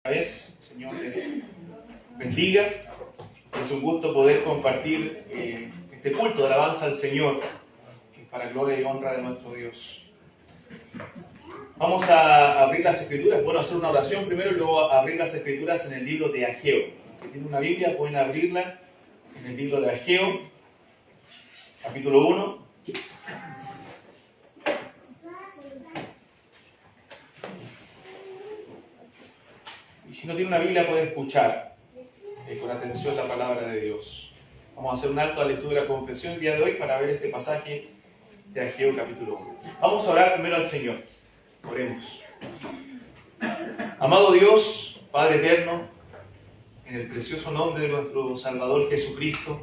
Señor les bendiga. Es un gusto poder compartir este culto de alabanza al Señor, para gloria y honra de nuestro Dios. Vamos a abrir las Escrituras, bueno, hacer una oración primero y luego abrir las Escrituras en el libro de Ageo. Los que tienen una Biblia pueden abrirla en el libro de Ageo, capítulo 1. Y si no tiene una Biblia puede escuchar con atención la palabra de Dios. Vamos a hacer un alto a la lectura de la confesión el día de hoy para ver este pasaje de Ageo capítulo 1. Vamos a orar primero al Señor. Oremos. Amado Dios, Padre eterno, en el precioso nombre de nuestro Salvador Jesucristo,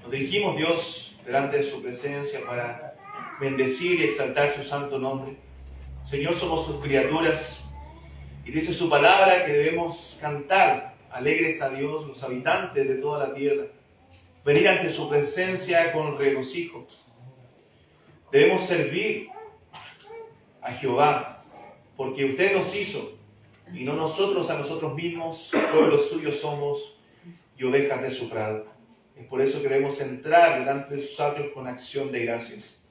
nos dirigimos, Dios, delante de su presencia para bendecir y exaltar su santo nombre. Señor, somos sus criaturas y dice su palabra que debemos cantar alegres a Dios, los habitantes de toda la tierra, venir ante su presencia con regocijo. Debemos servir a Jehová, porque usted nos hizo, y no nosotros a nosotros mismos, pueblos suyos somos y ovejas de su prado. Es por eso que debemos entrar delante de sus atrios con acción de gracias.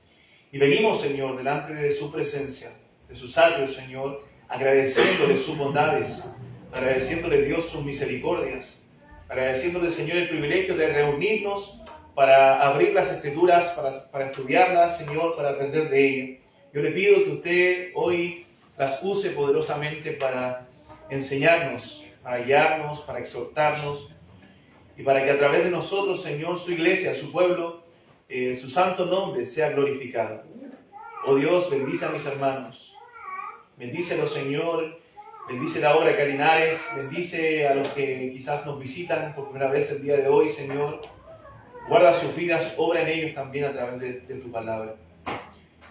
Y venimos, Señor, delante de su presencia, de sus atrios, Señor, agradeciéndole sus bondades, agradeciéndole, Dios, sus misericordias, agradeciéndole, Señor, el privilegio de reunirnos para abrir las Escrituras, para estudiarlas, Señor, para aprender de ellas. Yo le pido que usted hoy las use poderosamente para enseñarnos, para guiarnos, para exhortarnos, y para que a través de nosotros, Señor, su iglesia, su pueblo, su santo nombre sea glorificado. Oh Dios, bendice a mis hermanos. Bendícelos, Señor. Bendice la obra de Carinares. Bendice a los que quizás nos visitan por primera vez el día de hoy, Señor. Guarda sus vidas, obra en ellos también a través de tu palabra.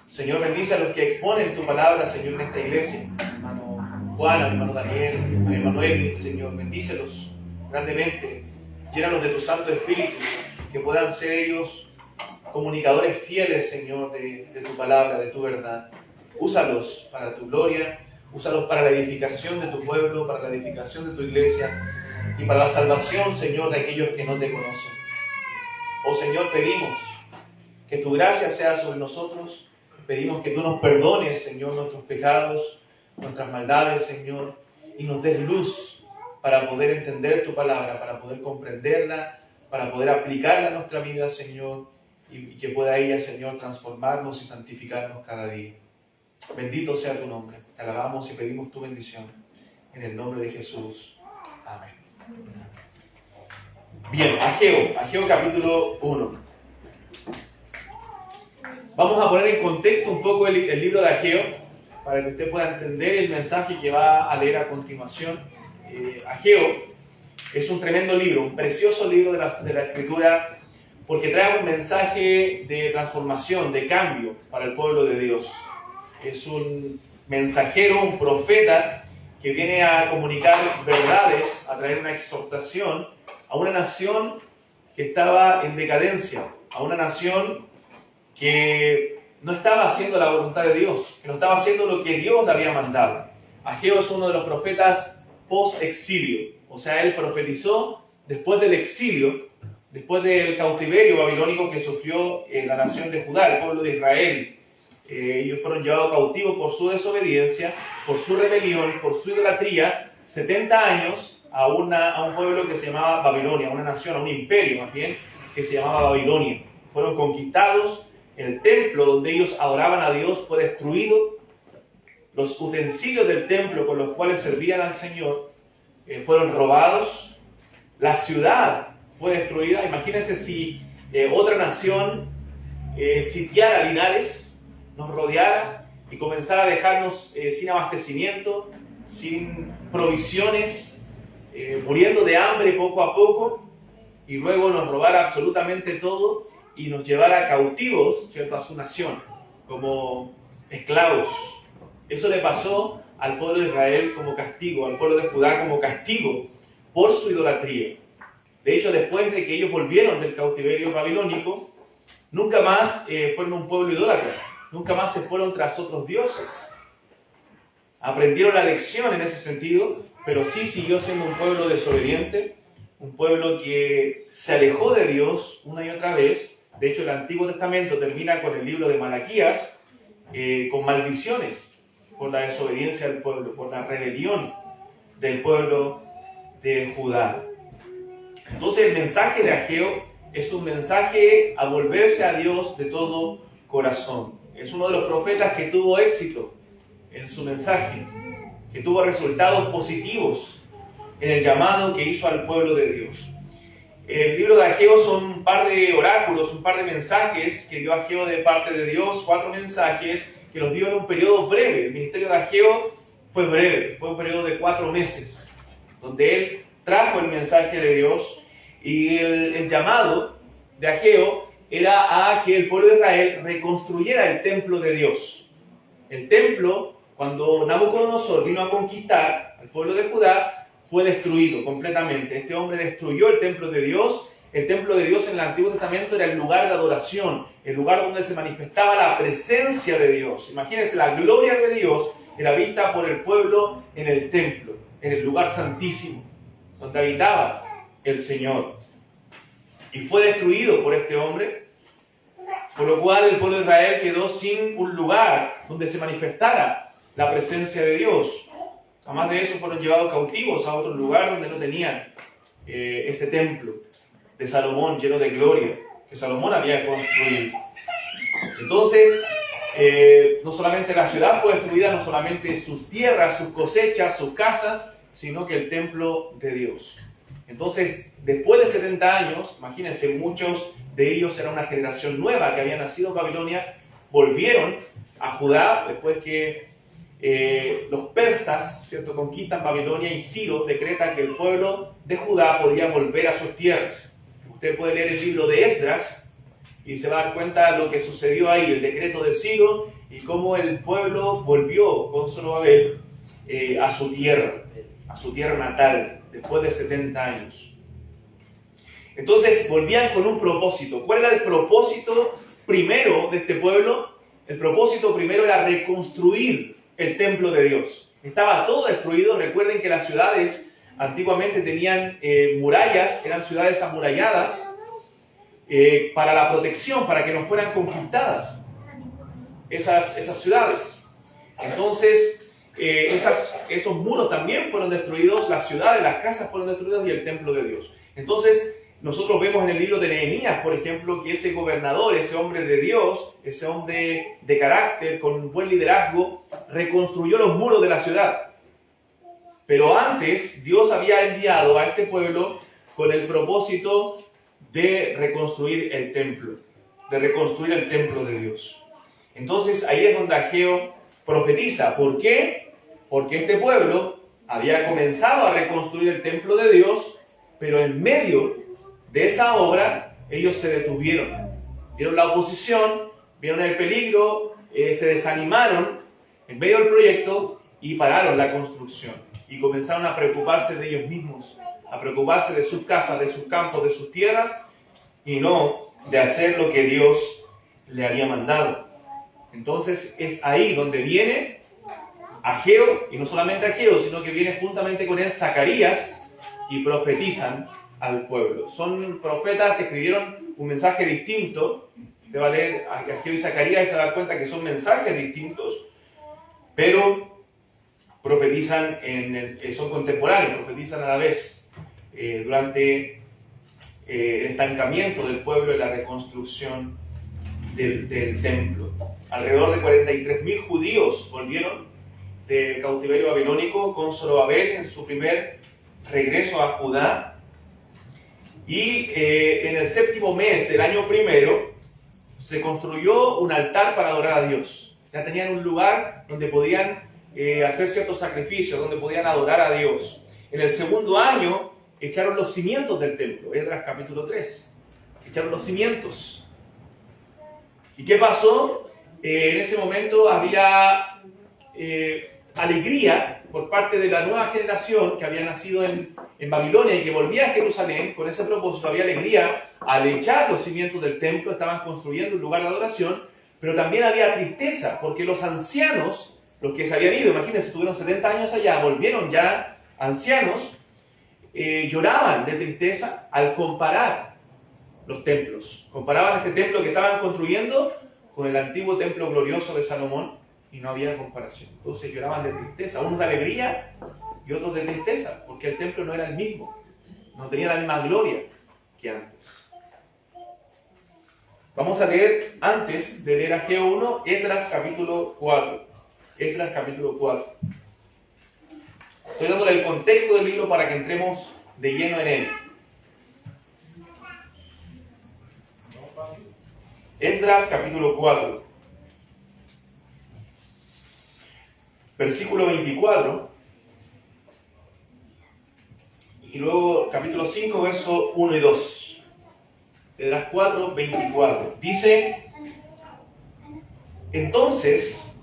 Señor, bendice a los que exponen tu palabra, Señor, en esta iglesia. A mi hermano Juan, a mi hermano Daniel, a mi hermano Edwin, Señor. Bendícelos grandemente. Llénalos de tu Santo Espíritu, que puedan ser ellos comunicadores fieles, Señor, de tu palabra, de tu verdad. Úsalos para tu gloria, úsalos para la edificación de tu pueblo, para la edificación de tu iglesia y para la salvación, Señor, de aquellos que no te conocen. Oh Señor, pedimos que tu gracia sea sobre nosotros, pedimos que tú nos perdones, Señor, nuestros pecados, nuestras maldades, Señor, y nos des luz para poder entender tu palabra, para poder comprenderla, para poder aplicarla a nuestra vida, Señor, y que pueda ella, Señor, transformarnos y santificarnos cada día. Bendito sea tu nombre. Te alabamos y pedimos tu bendición. En el nombre de Jesús. Amén. Bien, Ageo capítulo 1. Vamos a poner en contexto un poco el libro de Ageo, para que usted pueda entender el mensaje que va a leer a continuación. Ageo es un tremendo libro, un precioso libro de la Escritura, porque trae un mensaje de transformación, de cambio para el pueblo de Dios. Es un mensajero, un profeta que viene a comunicar verdades, a traer una exhortación a una nación que estaba en decadencia, a una nación que no estaba haciendo la voluntad de Dios, que no estaba haciendo lo que Dios le había mandado. Ageo es uno de los profetas post-exilio, o sea, él profetizó después del exilio, después del cautiverio babilónico que sufrió la nación de Judá, el pueblo de Israel. Ellos fueron llevados cautivos por su desobediencia, por su rebelión, por su idolatría, 70 años a un pueblo que se llamaba Babilonia, una nación, un imperio más bien, que se llamaba Babilonia. Fueron conquistados, el templo donde ellos adoraban a Dios fue destruido, los utensilios del templo con los cuales servían al Señor fueron robados, la ciudad fue destruida. Imagínense si otra nación sitiara Linares, nos rodeara y comenzara a dejarnos sin abastecimiento, sin provisiones, muriendo de hambre poco a poco, y luego nos robara absolutamente todo y nos llevara cautivos, ¿cierto?, a su nación, como esclavos. Eso le pasó al pueblo de Israel como castigo, al pueblo de Judá como castigo por su idolatría. De hecho, después de que ellos volvieron del cautiverio babilónico, nunca más fueron un pueblo idólatra. Nunca más se fueron tras otros dioses. Aprendieron la lección en ese sentido pero sí siguió siendo un pueblo desobediente, un pueblo que se alejó de Dios una y otra vez. De hecho, el Antiguo Testamento termina con el libro de Malaquías, con maldiciones por la desobediencia del pueblo, por la rebelión del pueblo de Judá. Entonces el mensaje de Ageo es un mensaje a volverse a Dios de todo corazón. Es uno de los profetas que tuvo éxito en su mensaje, que tuvo resultados positivos en el llamado que hizo al pueblo de Dios. El libro de Ageo son un par de oráculos, un par de mensajes que dio Ageo de parte de Dios, 4 mensajes que los dio en un periodo breve. El ministerio de Ageo fue breve, fue un periodo de 4 meses, donde él trajo el mensaje de Dios, y el llamado de Ageo era a que el pueblo de Israel reconstruyera el templo de Dios. El templo, cuando Nabucodonosor vino a conquistar al pueblo de Judá, fue destruido completamente. Este hombre destruyó el templo de Dios. El templo de Dios en el Antiguo Testamento era el lugar de adoración, el lugar donde se manifestaba la presencia de Dios. Imagínense, la gloria de Dios era vista por el pueblo en el templo, en el lugar santísimo, donde habitaba el Señor. Y fue destruido por este hombre, por lo cual el pueblo de Israel quedó sin un lugar donde se manifestara la presencia de Dios. Además de eso, fueron llevados cautivos a otro lugar donde no tenían ese templo de Salomón lleno de gloria que Salomón había construido. Entonces, no solamente la ciudad fue destruida, no solamente sus tierras, sus cosechas, sus casas, sino que el templo de Dios. Entonces, después de 70 años, imagínense, muchos de ellos eran una generación nueva que había nacido en Babilonia, volvieron a Judá después que los persas, ¿cierto?, conquistan Babilonia, y Ciro decreta que el pueblo de Judá podía volver a sus tierras. Usted puede leer el libro de Esdras y se va a dar cuenta de lo que sucedió ahí, el decreto de Ciro, y cómo el pueblo volvió con Zorobabel a su tierra natal, después de 70 años. Entonces volvían con un propósito. ¿Cuál era el propósito primero de este pueblo? El propósito primero era reconstruir el templo de Dios. Estaba todo destruido. Recuerden que las ciudades antiguamente tenían murallas, eran ciudades amuralladas para la protección, para que no fueran conquistadas esas ciudades. Entonces, esos muros también fueron destruidos, las ciudades, las casas fueron destruidas y el templo de Dios. Entonces, nosotros vemos en el libro de Nehemías, por ejemplo, que ese gobernador, ese hombre de Dios, ese hombre de carácter, con buen liderazgo, reconstruyó los muros de la ciudad. Pero antes, Dios había enviado a este pueblo con el propósito de reconstruir el templo, de Dios. Entonces, ahí es donde Ageo profetiza. ¿Por qué? Porque este pueblo había comenzado a reconstruir el templo de Dios, pero en medio de esa obra ellos se detuvieron. Vieron la oposición, vieron el peligro, se desanimaron en medio del proyecto y pararon la construcción. Y comenzaron a preocuparse de ellos mismos, a preocuparse de sus casas, de sus campos, de sus tierras, y no de hacer lo que Dios le había mandado. Entonces es ahí donde viene Ageo, y no solamente Ageo, sino que viene juntamente con él Zacarías, y profetizan al pueblo. Son profetas que escribieron un mensaje distinto. Usted va a leer a Ageo y Zacarías y se va a dar cuenta que son mensajes distintos, pero profetizan, son contemporáneos, profetizan a la vez durante el estancamiento del pueblo y la reconstrucción del templo. Alrededor de 43.000 judíos volvieron del cautiverio babilónico con Zorobabel en su primer regreso a Judá. Y en el 7º mes del año primero se construyó un altar para adorar a Dios. Ya tenían un lugar donde podían hacer ciertos sacrificios, donde podían adorar a Dios. En el 2º año echaron los cimientos del templo. Esdras capítulo 3. Echaron los cimientos. ¿Y qué pasó? En ese momento había alegría por parte de la nueva generación que había nacido en Babilonia y que volvía a Jerusalén. Con ese propósito había alegría al echar los cimientos del templo. Estaban construyendo un lugar de adoración, pero también había tristeza porque los ancianos, los que se habían ido, imagínense, estuvieron 70 años allá, volvieron ya ancianos lloraban de tristeza al comparar los templos. Comparaban este templo que estaban construyendo con el antiguo templo glorioso de Salomón y no había comparación. Entonces lloraban de tristeza, unos de alegría y otros de tristeza, porque el templo no era el mismo, no tenía la misma gloria que antes. Vamos a leer, antes de leer Ageo 1, Esdras capítulo 4. Esdras capítulo 4. Estoy dándole el contexto del libro para que entremos de lleno en él. Esdras capítulo 4, versículo 24, y luego capítulo 5, verso 1 y 2. Esdras 4, 24. Dice: entonces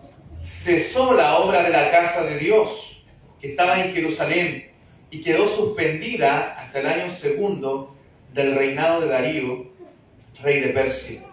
cesó la obra de la casa de Dios, que estaba en Jerusalén, y quedó suspendida hasta el año segundo del reinado de Darío, rey de Persia.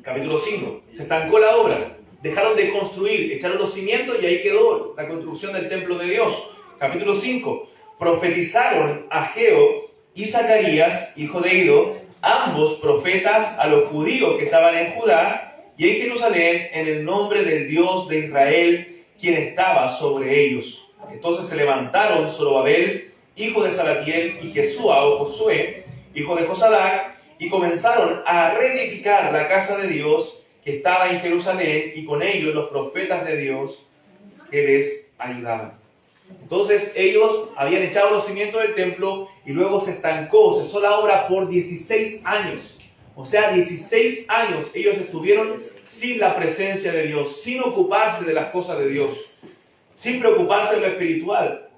Capítulo 5. Se estancó la obra. Dejaron de construir, echaron los cimientos y ahí quedó la construcción del templo de Dios. Capítulo 5. Profetizaron Ageo y Zacarías, hijo de Ido, ambos profetas a los judíos que estaban en Judá y en Jerusalén, en el nombre del Dios de Israel, quien estaba sobre ellos. Entonces se levantaron Zorobabel, hijo de Salatiel, y Jesúa o Josué, hijo de Josadac, y comenzaron a reedificar la casa de Dios que estaba en Jerusalén, y con ellos los profetas de Dios que les ayudaban. Entonces ellos habían echado los cimientos del templo y luego se estancó, cesó la obra por 16 años. O sea, 16 años ellos estuvieron sin la presencia de Dios, sin ocuparse de las cosas de Dios, sin preocuparse de lo espiritual,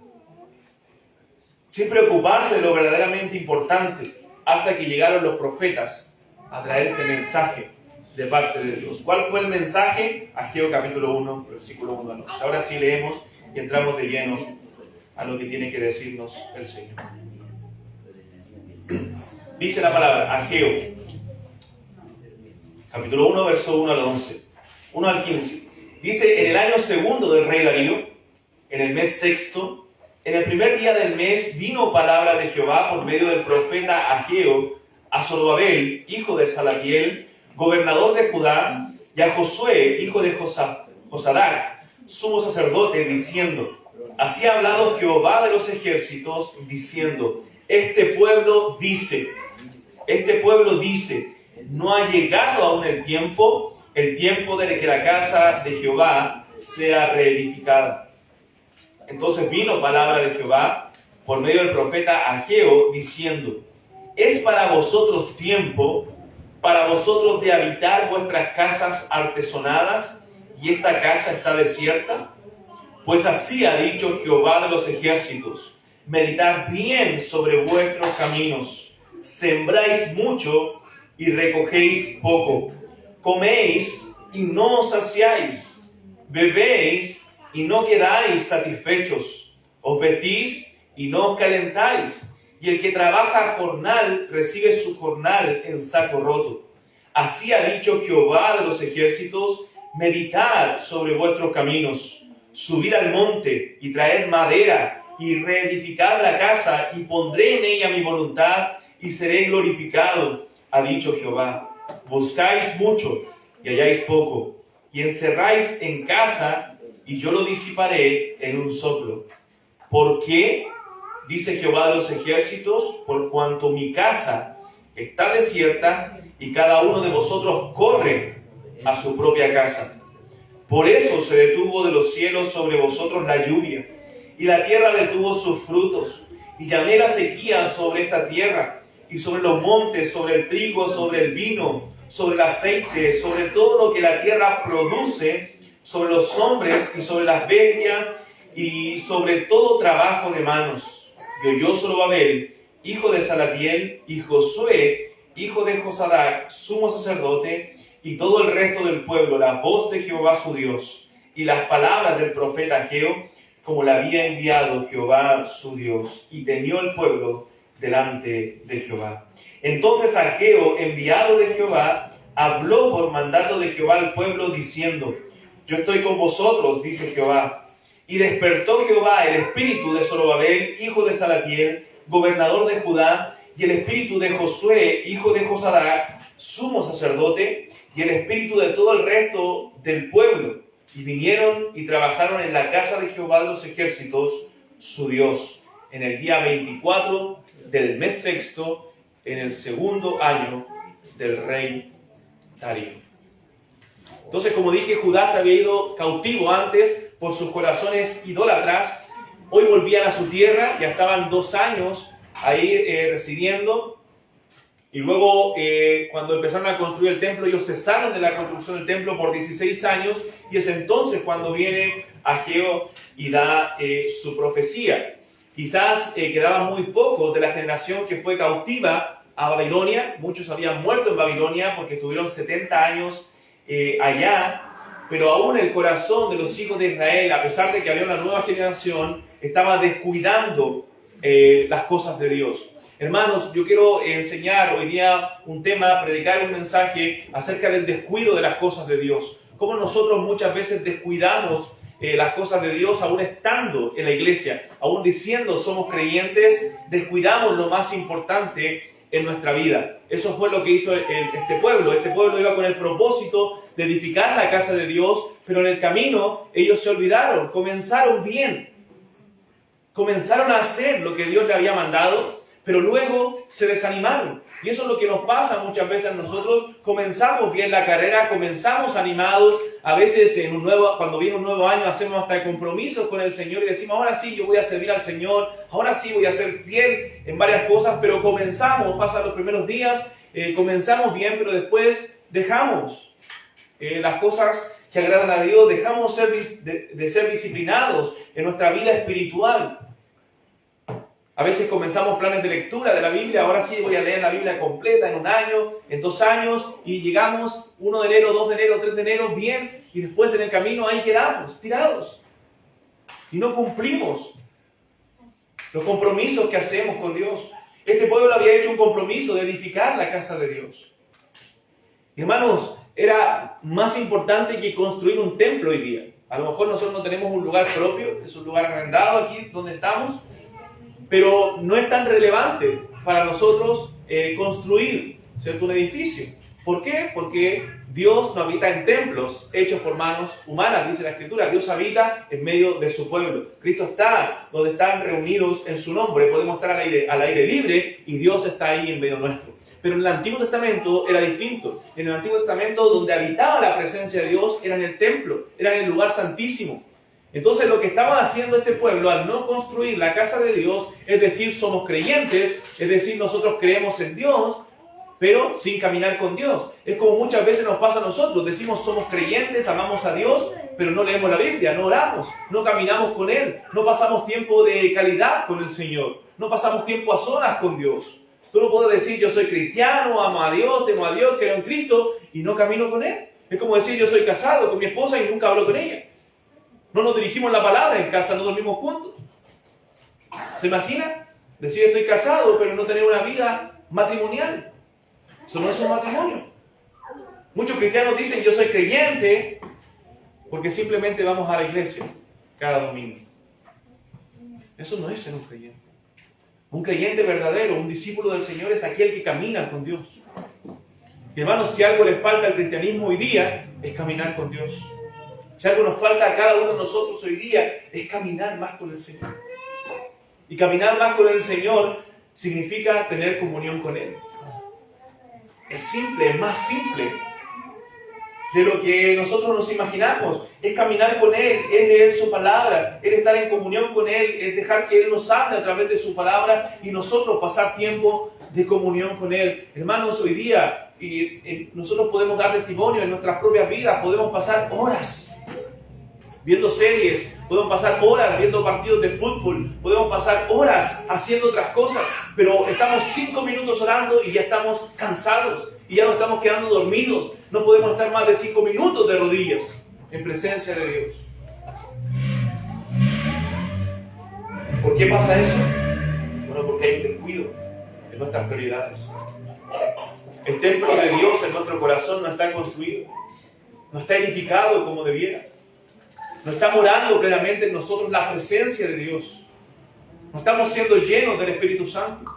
sin preocuparse de lo verdaderamente importante, hasta que llegaron los profetas a traer este mensaje de parte de Dios. ¿Cuál fue el mensaje? Ageo capítulo 1, versículo 1 a 2. Ahora sí leemos y entramos de lleno a lo que tiene que decirnos el Señor. Dice la palabra, Ageo, capítulo 1, verso 1 al 11, 1 al 15. Dice: en el año segundo del rey Darío, en el mes sexto, en el primer día del mes, vino palabra de Jehová por medio del profeta Ageo a Zorobabel, hijo de Salatiel, gobernador de Judá, y a Josué, hijo de Josadac, sumo sacerdote, diciendo: así ha hablado Jehová de los ejércitos, diciendo: este pueblo dice, no ha llegado aún el tiempo de que la casa de Jehová sea reedificada. Entonces vino palabra de Jehová por medio del profeta Ageo, diciendo: es para vosotros tiempo, para vosotros de habitar vuestras casas artesonadas, y esta casa está desierta. Pues así ha dicho Jehová de los ejércitos: meditad bien sobre vuestros caminos, sembráis mucho y recogéis poco, coméis y no os saciáis, bebéis y no quedáis satisfechos, os vestís y no os calentáis, y el que trabaja jornal recibe su jornal en saco roto. Así ha dicho Jehová de los ejércitos: meditad sobre vuestros caminos, subid al monte y traed madera y reedificad la casa, y pondré en ella mi voluntad y seré glorificado, ha dicho Jehová. Buscáis mucho y halláis poco, y encerráis en casa, y yo lo disiparé en un soplo. ¿Por qué? Dice Jehová de los ejércitos: por cuanto mi casa está desierta y cada uno de vosotros corre a su propia casa. Por eso se detuvo de los cielos sobre vosotros la lluvia, y la tierra detuvo sus frutos, y llamé la sequía sobre esta tierra, y sobre los montes, sobre el trigo, sobre el vino, sobre el aceite, sobre todo lo que la tierra produce, sobre los hombres y sobre las bestias, y sobre todo trabajo de manos. Y oyó Zorobabel, hijo de Salatiel, y Josué, hijo de Josadac, sumo sacerdote, y todo el resto del pueblo, la voz de Jehová su Dios, y las palabras del profeta Ageo, como la había enviado Jehová su Dios, y temió el pueblo delante de Jehová. Entonces Ageo, enviado de Jehová, habló por mandato de Jehová al pueblo, diciendo: yo estoy con vosotros, dice Jehová, Y despertó Jehová el espíritu de Zorobabel, hijo de Salatiel, gobernador de Judá, y el espíritu de Josué, hijo de Josadac, sumo sacerdote, y el espíritu de todo el resto del pueblo. Y vinieron y trabajaron en la casa de Jehová de los ejércitos, su Dios, en el día 24 del mes sexto, en el segundo año del rey Darío. Entonces, como dije, Judá se había ido cautivo antes por sus corazones idólatras. Hoy volvían a su tierra, ya estaban 2 años ahí residiendo. Y luego, cuando empezaron a construir el templo, ellos cesaron de la construcción del templo por 16 años. Y es entonces cuando viene Ageo y da su profecía. Quizás quedaban muy pocos de la generación que fue cautiva a Babilonia. Muchos habían muerto en Babilonia porque estuvieron 70 años allá. Pero aún el corazón de los hijos de Israel, a pesar de que había una nueva generación, estaba descuidando las cosas de Dios. Hermanos, yo quiero enseñar hoy día un tema, predicar un mensaje acerca del descuido de las cosas de Dios. Cómo nosotros muchas veces descuidamos las cosas de Dios, aún estando en la iglesia, aún diciendo somos creyentes, descuidamos lo más importante en nuestra vida. Eso fue lo que hizo este pueblo. Este pueblo iba con el propósito de edificar la casa de Dios, pero en el camino ellos se olvidaron, comenzaron bien, comenzaron a hacer lo que Dios le había mandado, pero luego se desanimaron. Y eso es lo que nos pasa muchas veces a nosotros. Comenzamos bien la carrera, comenzamos animados. A veces cuando viene un nuevo año hacemos hasta compromisos con el Señor y decimos, ahora sí yo voy a servir al Señor, ahora sí voy a ser fiel en varias cosas, pero comenzamos, pasan los primeros días, comenzamos bien, pero después dejamos las cosas que agradan a Dios, dejamos de ser disciplinados en nuestra vida espiritual. A veces comenzamos planes de lectura de la Biblia, ahora sí voy a leer la Biblia completa en 1 año, en 2 años, y llegamos 1 de enero, 2 de enero, 3 de enero, bien, y después en el camino ahí quedamos, tirados. Y no cumplimos los compromisos que hacemos con Dios. Este pueblo había hecho un compromiso de edificar la casa de Dios. Y hermanos, era más importante que construir un templo hoy día. A lo mejor nosotros no tenemos un lugar propio, es un lugar arrendado aquí donde estamos, pero no es tan relevante para nosotros construir, ¿cierto?, un edificio. ¿Por qué? Porque Dios no habita en templos hechos por manos humanas, dice la Escritura. Dios habita en medio de su pueblo. Cristo está donde están reunidos en su nombre. Podemos estar al aire libre y Dios está ahí en medio nuestro. Pero en el Antiguo Testamento era distinto. En el Antiguo Testamento, donde habitaba la presencia de Dios, era en el templo, era en el lugar santísimo. Entonces lo que estaba haciendo este pueblo al no construir la casa de Dios, es decir, somos creyentes, es decir, nosotros creemos en Dios, pero sin caminar con Dios. Es como muchas veces nos pasa a nosotros, decimos somos creyentes, amamos a Dios, pero no leemos la Biblia, no oramos, no caminamos con Él, no pasamos tiempo de calidad con el Señor, no pasamos tiempo a solas con Dios. Tú no puedes decir yo soy cristiano, amo a Dios, temo a Dios, creo en Cristo y no camino con Él. Es como decir yo soy casado con mi esposa y nunca hablo con ella. No nos dirigimos la palabra en casa, no dormimos juntos. ¿Se imagina? Decir estoy casado, pero no tener una vida matrimonial. Eso no es un matrimonio. Muchos cristianos dicen yo soy creyente porque simplemente vamos a la iglesia cada domingo. Eso no es ser un creyente. Un creyente verdadero, un discípulo del Señor es aquel que camina con Dios. Y hermanos, si algo le falta al cristianismo hoy día, es caminar con Dios. Si algo nos falta a cada uno de nosotros hoy día, es caminar más con el Señor. Y caminar más con el Señor significa tener comunión con Él. Es simple, es más simple de lo que nosotros nos imaginamos. Es caminar con Él, es leer su palabra, es estar en comunión con Él, es dejar que Él nos hable a través de su palabra y nosotros pasar tiempo de comunión con Él. Hermanos, hoy día nosotros podemos dar testimonio en nuestras propias vidas, podemos pasar horas viendo series, podemos pasar horas viendo partidos de fútbol, podemos pasar horas haciendo otras cosas, pero estamos 5 minutos orando y ya estamos cansados y ya nos estamos quedando dormidos. No podemos estar más de 5 minutos de rodillas en presencia de Dios. ¿Por qué pasa eso? Bueno, porque hay un descuido en nuestras prioridades. El templo de Dios en nuestro corazón no está construido, no está edificado como debiera. No está morando plenamente en nosotros la presencia de Dios. No estamos siendo llenos del Espíritu Santo.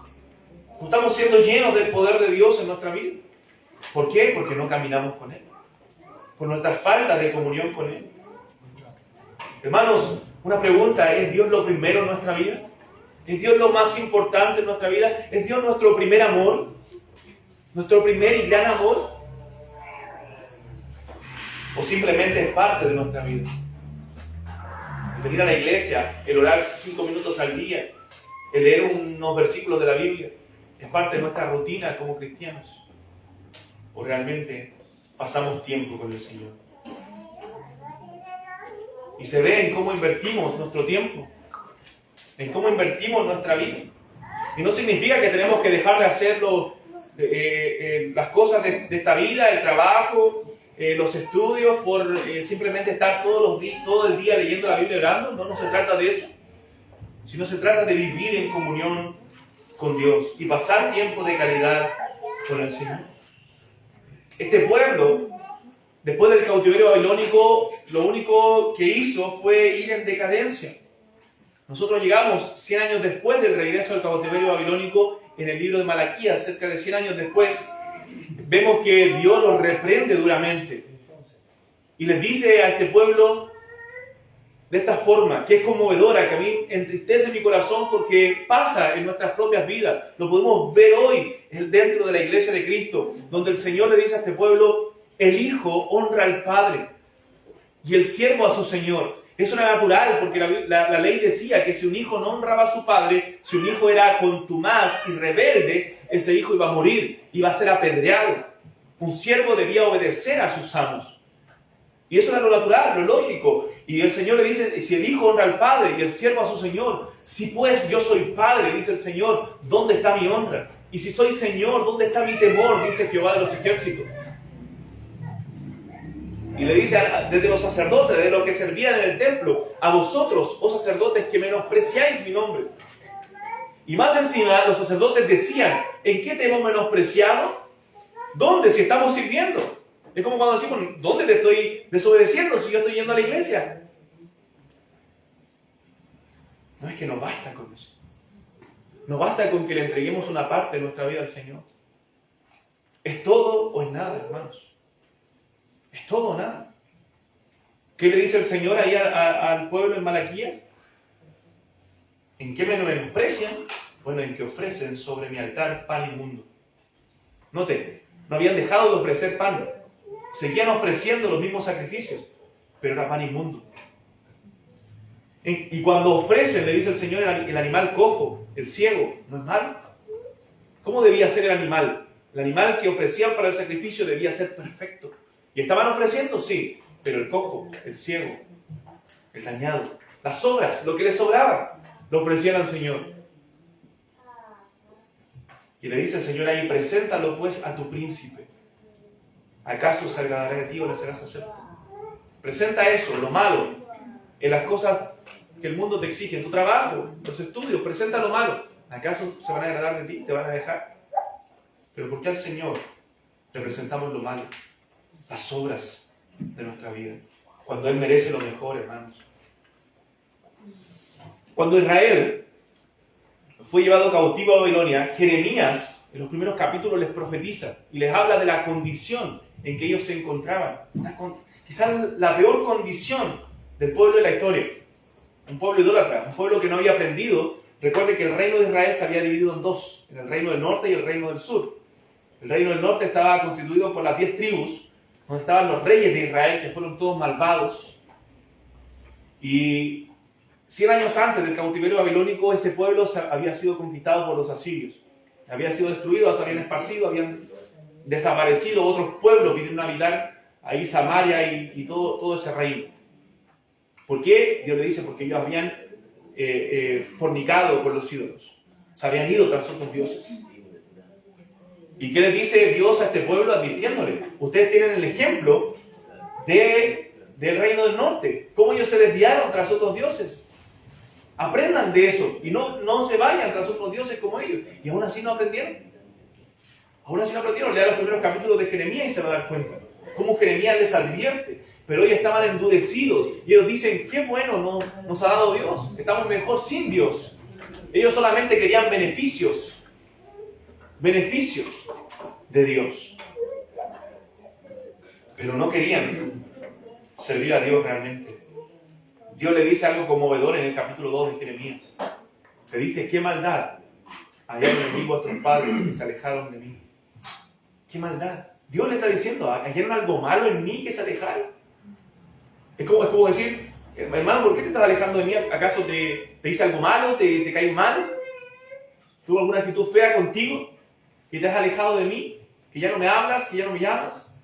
No estamos siendo llenos del poder de Dios en nuestra vida. ¿Por qué? Porque no caminamos con Él. Por nuestra falta de comunión con Él. Hermanos, una pregunta: ¿es Dios lo primero en nuestra vida? ¿Es Dios lo más importante en nuestra vida? ¿Es Dios nuestro primer amor? ¿Nuestro primer y gran amor? ¿O simplemente es parte de nuestra vida? El venir a la iglesia, el orar 5 minutos al día, el leer unos versículos de la Biblia, ¿es parte de nuestra rutina como cristianos? ¿O realmente pasamos tiempo con el Señor? Y se ve en cómo invertimos nuestro tiempo, en cómo invertimos nuestra vida. Y no significa que tenemos que dejar de hacer las cosas de esta vida, el trabajo, los estudios, por simplemente estar todo el día leyendo la Biblia y orando. No se trata de eso, sino se trata de vivir en comunión con Dios y pasar tiempo de calidad con el Señor. Este pueblo, después del cautiverio babilónico, lo único que hizo fue ir en decadencia. Nosotros llegamos 100 años después del regreso del cautiverio babilónico. En el libro de Malaquías, cerca de 100 años después, vemos que Dios los reprende duramente y les dice a este pueblo de esta forma, que es conmovedora, que a mí entristece mi corazón porque pasa en nuestras propias vidas. Lo podemos ver hoy dentro de la iglesia de Cristo, donde el Señor le dice a este pueblo: el Hijo honra al Padre y el siervo a su Señor. Eso era natural, porque la ley decía que si un hijo no honraba a su padre, si un hijo era contumaz y rebelde, ese hijo iba a morir, iba a ser apedreado. Un siervo debía obedecer a sus amos. Y eso era lo natural, lo lógico. Y el Señor le dice: si el hijo honra al padre y el siervo a su señor, si pues yo soy padre, dice el Señor, ¿dónde está mi honra? Y si soy Señor, ¿dónde está mi temor? Dice Jehová de los ejércitos. Y le dice desde los sacerdotes, de los que servían en el templo: a vosotros, oh sacerdotes, que menospreciáis mi nombre. Y más encima, los sacerdotes decían: ¿en qué te hemos menospreciado? ¿Dónde? Si estamos sirviendo. Es como cuando decimos: ¿dónde te estoy desobedeciendo si yo estoy yendo a la iglesia? No, es que no basta con eso. No basta con que le entreguemos una parte de nuestra vida al Señor. Es todo o es nada, hermanos. Es todo o nada. ¿Qué le dice el Señor ahí al pueblo en Malaquías? ¿En qué me menosprecian? Bueno, en que ofrecen sobre mi altar pan inmundo. Note, no habían dejado de ofrecer pan. Seguían ofreciendo los mismos sacrificios, pero era pan inmundo. Y cuando ofrecen, le dice el Señor, el animal cojo, el ciego, ¿no es malo? ¿Cómo debía ser el animal? El animal que ofrecían para el sacrificio debía ser perfecto. ¿Y estaban ofreciendo? Sí, pero el cojo, el ciego, el dañado, las sobras, lo que les sobraba, lo ofrecían al Señor. Y le dice el Señor ahí: preséntalo pues a tu príncipe. ¿Acaso se agradará de ti o le serás acepto? Presenta eso, lo malo, en las cosas que el mundo te exige, en tu trabajo, en los estudios, presenta lo malo. ¿Acaso se van a agradar de ti? ¿Te van a dejar? Pero ¿por qué al Señor le presentamos lo malo? Las obras de nuestra vida, cuando Él merece lo mejor, hermanos. Cuando Israel fue llevado cautivo a Babilonia, Jeremías, en los primeros capítulos, les profetiza y les habla de la condición en que ellos se encontraban. Quizás la peor condición del pueblo de la historia. Un pueblo idólatra, un pueblo que no había aprendido. Recuerde que el reino de Israel se había dividido en dos, en el reino del norte y el reino del sur. El reino del norte estaba constituido por las 10 tribus, donde estaban los reyes de Israel, que fueron todos malvados. Y 100 años antes del cautiverio babilónico, ese pueblo había sido conquistado por los asirios. Había sido destruido, se habían esparcido, habían desaparecido otros pueblos, vinieron a habitar ahí Samaria y todo ese reino. ¿Por qué? Dios le dice: porque ellos habían fornicado con los ídolos. Se habían ido tras otros dioses. ¿Y qué le dice Dios a este pueblo advirtiéndole? Ustedes tienen el ejemplo del reino del norte. Cómo ellos se desviaron tras otros dioses. Aprendan de eso y no se vayan tras otros dioses como ellos. Y aún así no aprendieron. Aún así no aprendieron. Lea los primeros capítulos de Jeremías y se va a dar cuenta. Cómo Jeremías les advierte Pero ellos estaban endurecidos y ellos dicen, qué bueno nos ha dado Dios, estamos mejor sin Dios. Ellos solamente querían beneficios de Dios, pero no querían servir a Dios realmente. Dios le dice algo conmovedor en el capítulo 2 de Jeremías. Le dice, qué maldad hallaron en mí vuestros padres que se alejaron de mí. Qué maldad. Dios le está diciendo, ¿hallaron algo malo en mí que se alejaron? Es como decir, hermano, ¿por qué te estás alejando de mí? ¿Acaso te hice algo malo? ¿Te caí mal? ¿Tuve alguna actitud fea contigo? ¿Que te has alejado de mí? ¿Que ya no me hablas? ¿Que ya no me llamas?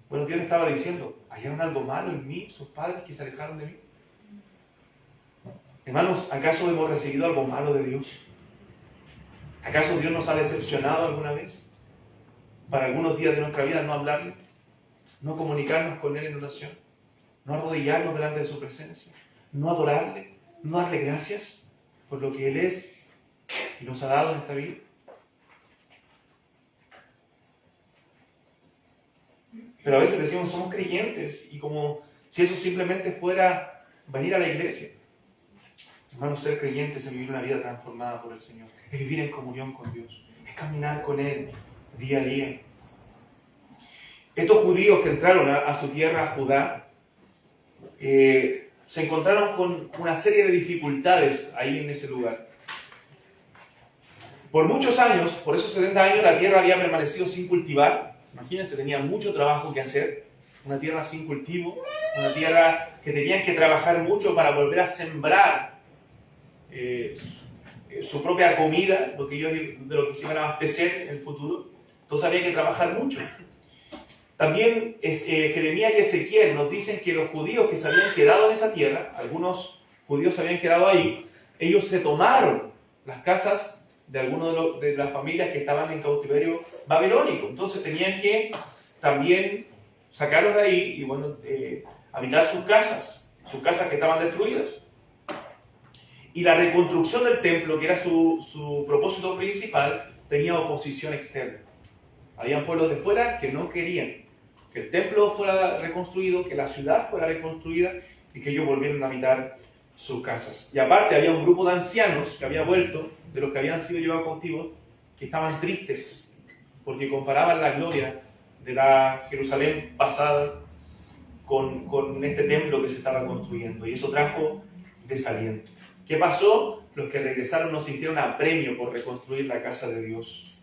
Bueno, Dios le estaba diciendo, ¿hallaron algo malo en mí, sus padres que se alejaron de mí? Hermanos, ¿acaso hemos recibido algo malo de Dios? ¿Acaso Dios nos ha decepcionado alguna vez? Para algunos días de nuestra vida no hablarle, no comunicarnos con Él en oración, no arrodillarnos delante de su presencia, no adorarle, no darle gracias por lo que Él es y nos ha dado en esta vida. Pero a veces decimos, somos creyentes, y como si eso simplemente fuera venir a la iglesia. Hermanos, ser creyentes es vivir una vida transformada por el Señor, es vivir en comunión con Dios, es caminar con Él día a día. Estos judíos que entraron a su tierra, Judá, se encontraron con una serie de dificultades ahí en ese lugar. Por muchos años, por esos 70 años, la tierra había permanecido sin cultivar. Imagínense, tenían mucho trabajo que hacer. Una tierra sin cultivo, una tierra que tenían que trabajar mucho para volver a sembrar su propia comida, de lo que se iban a abastecer en el futuro. Entonces había que trabajar mucho. También Jeremías y Ezequiel nos dicen que los judíos que se habían quedado en esa tierra, algunos judíos se habían quedado ahí, ellos se tomaron las casas de algunas de las familias que estaban en cautiverio babilónico. Entonces tenían que también sacarlos de ahí y bueno, habitar sus casas que estaban destruidas. Y la reconstrucción del templo, que era su propósito principal, tenía oposición externa. Habían pueblos de fuera que no querían que el templo fuera reconstruido, que la ciudad fuera reconstruida y que ellos volvieran a habitar sus casas. Y aparte había un grupo de ancianos que había vuelto, de los que habían sido llevados cautivos, que estaban tristes porque comparaban la gloria de la Jerusalén pasada con este templo que se estaba construyendo. Y eso trajo desaliento. ¿Qué pasó? Los que regresaron no sintieron apremio por reconstruir la casa de Dios.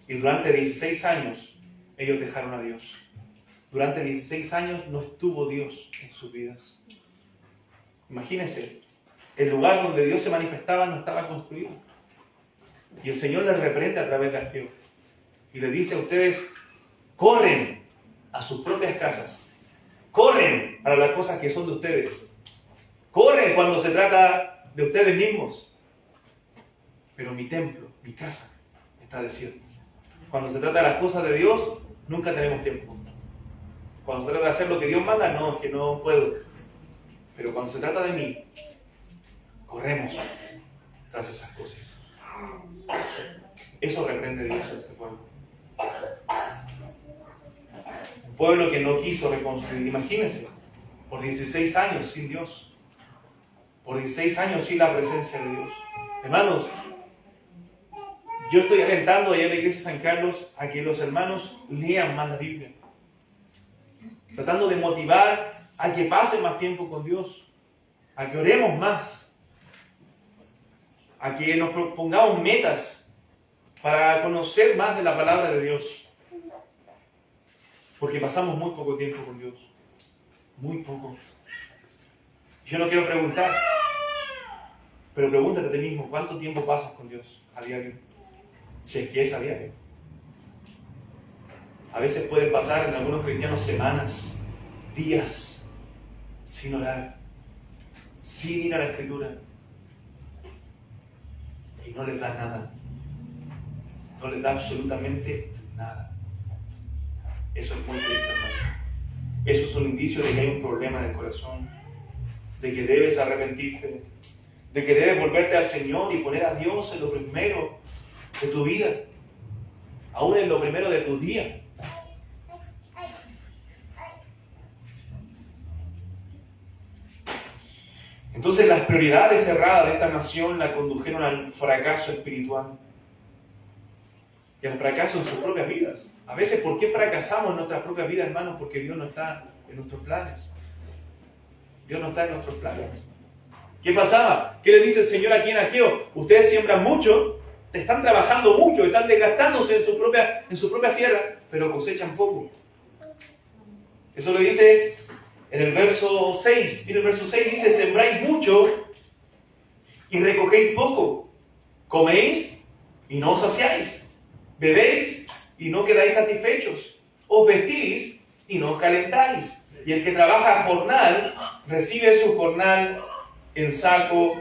Y durante 16 años ellos dejaron a Dios. Durante 16 años no estuvo Dios en sus vidas. Imagínense, el lugar donde Dios se manifestaba no estaba construido. Y el Señor les reprende a través de Ageo. Y les dice a ustedes, corren a sus propias casas. Corren para las cosas que son de ustedes. Corren cuando se trata de ustedes mismos. Pero mi templo, mi casa, está desierto. Cuando se trata de las cosas de Dios, nunca tenemos tiempo. Cuando se trata de hacer lo que Dios manda, no, es que no puedo. Pero cuando se trata de mí, corremos tras esas cosas. Eso reprende Dios a este pueblo. Un pueblo que no quiso reconstruir. Imagínense, por 16 años sin Dios. Por 16 años sin la presencia de Dios. Hermanos, yo estoy alentando allá en la iglesia de San Carlos a que los hermanos lean más la Biblia. Tratando de motivar a que pasen más tiempo con Dios. A que oremos más. A que nos propongamos metas para conocer más de la palabra de Dios. Porque pasamos muy poco tiempo con Dios. Muy poco. Yo no quiero preguntar, pero pregúntate a ti mismo, ¿cuánto tiempo pasas con Dios a diario? Si es que es a diario. A veces pueden pasar en algunos cristianos semanas, días, sin orar, sin ir a la Escritura. Y no les da nada. No les da absolutamente nada. Eso es muy triste, hermano. Eso es un indicio de que hay un problema en el corazón, de que debes arrepentirte, de que debes volverte al Señor y poner a Dios en lo primero de tu vida, aún en lo primero de tu día. Entonces las prioridades erradas de esta nación la condujeron al fracaso espiritual y al fracaso en sus propias vidas. A veces, ¿por qué fracasamos en nuestras propias vidas, hermanos? Porque Dios no está en nuestros planes. Dios no está en nuestros planes. ¿Qué pasaba? ¿Qué le dice el Señor aquí en Ageo? Ustedes siembran mucho, están trabajando mucho, están desgastándose en su propia tierra, pero cosechan poco. Eso le dice en el verso 6. Mira, el verso 6 dice: sembráis mucho y recogéis poco. Coméis y no os saciáis. Bebéis y no quedáis satisfechos. Os vestís y no os calentáis. Y el que trabaja jornal recibe su jornal en saco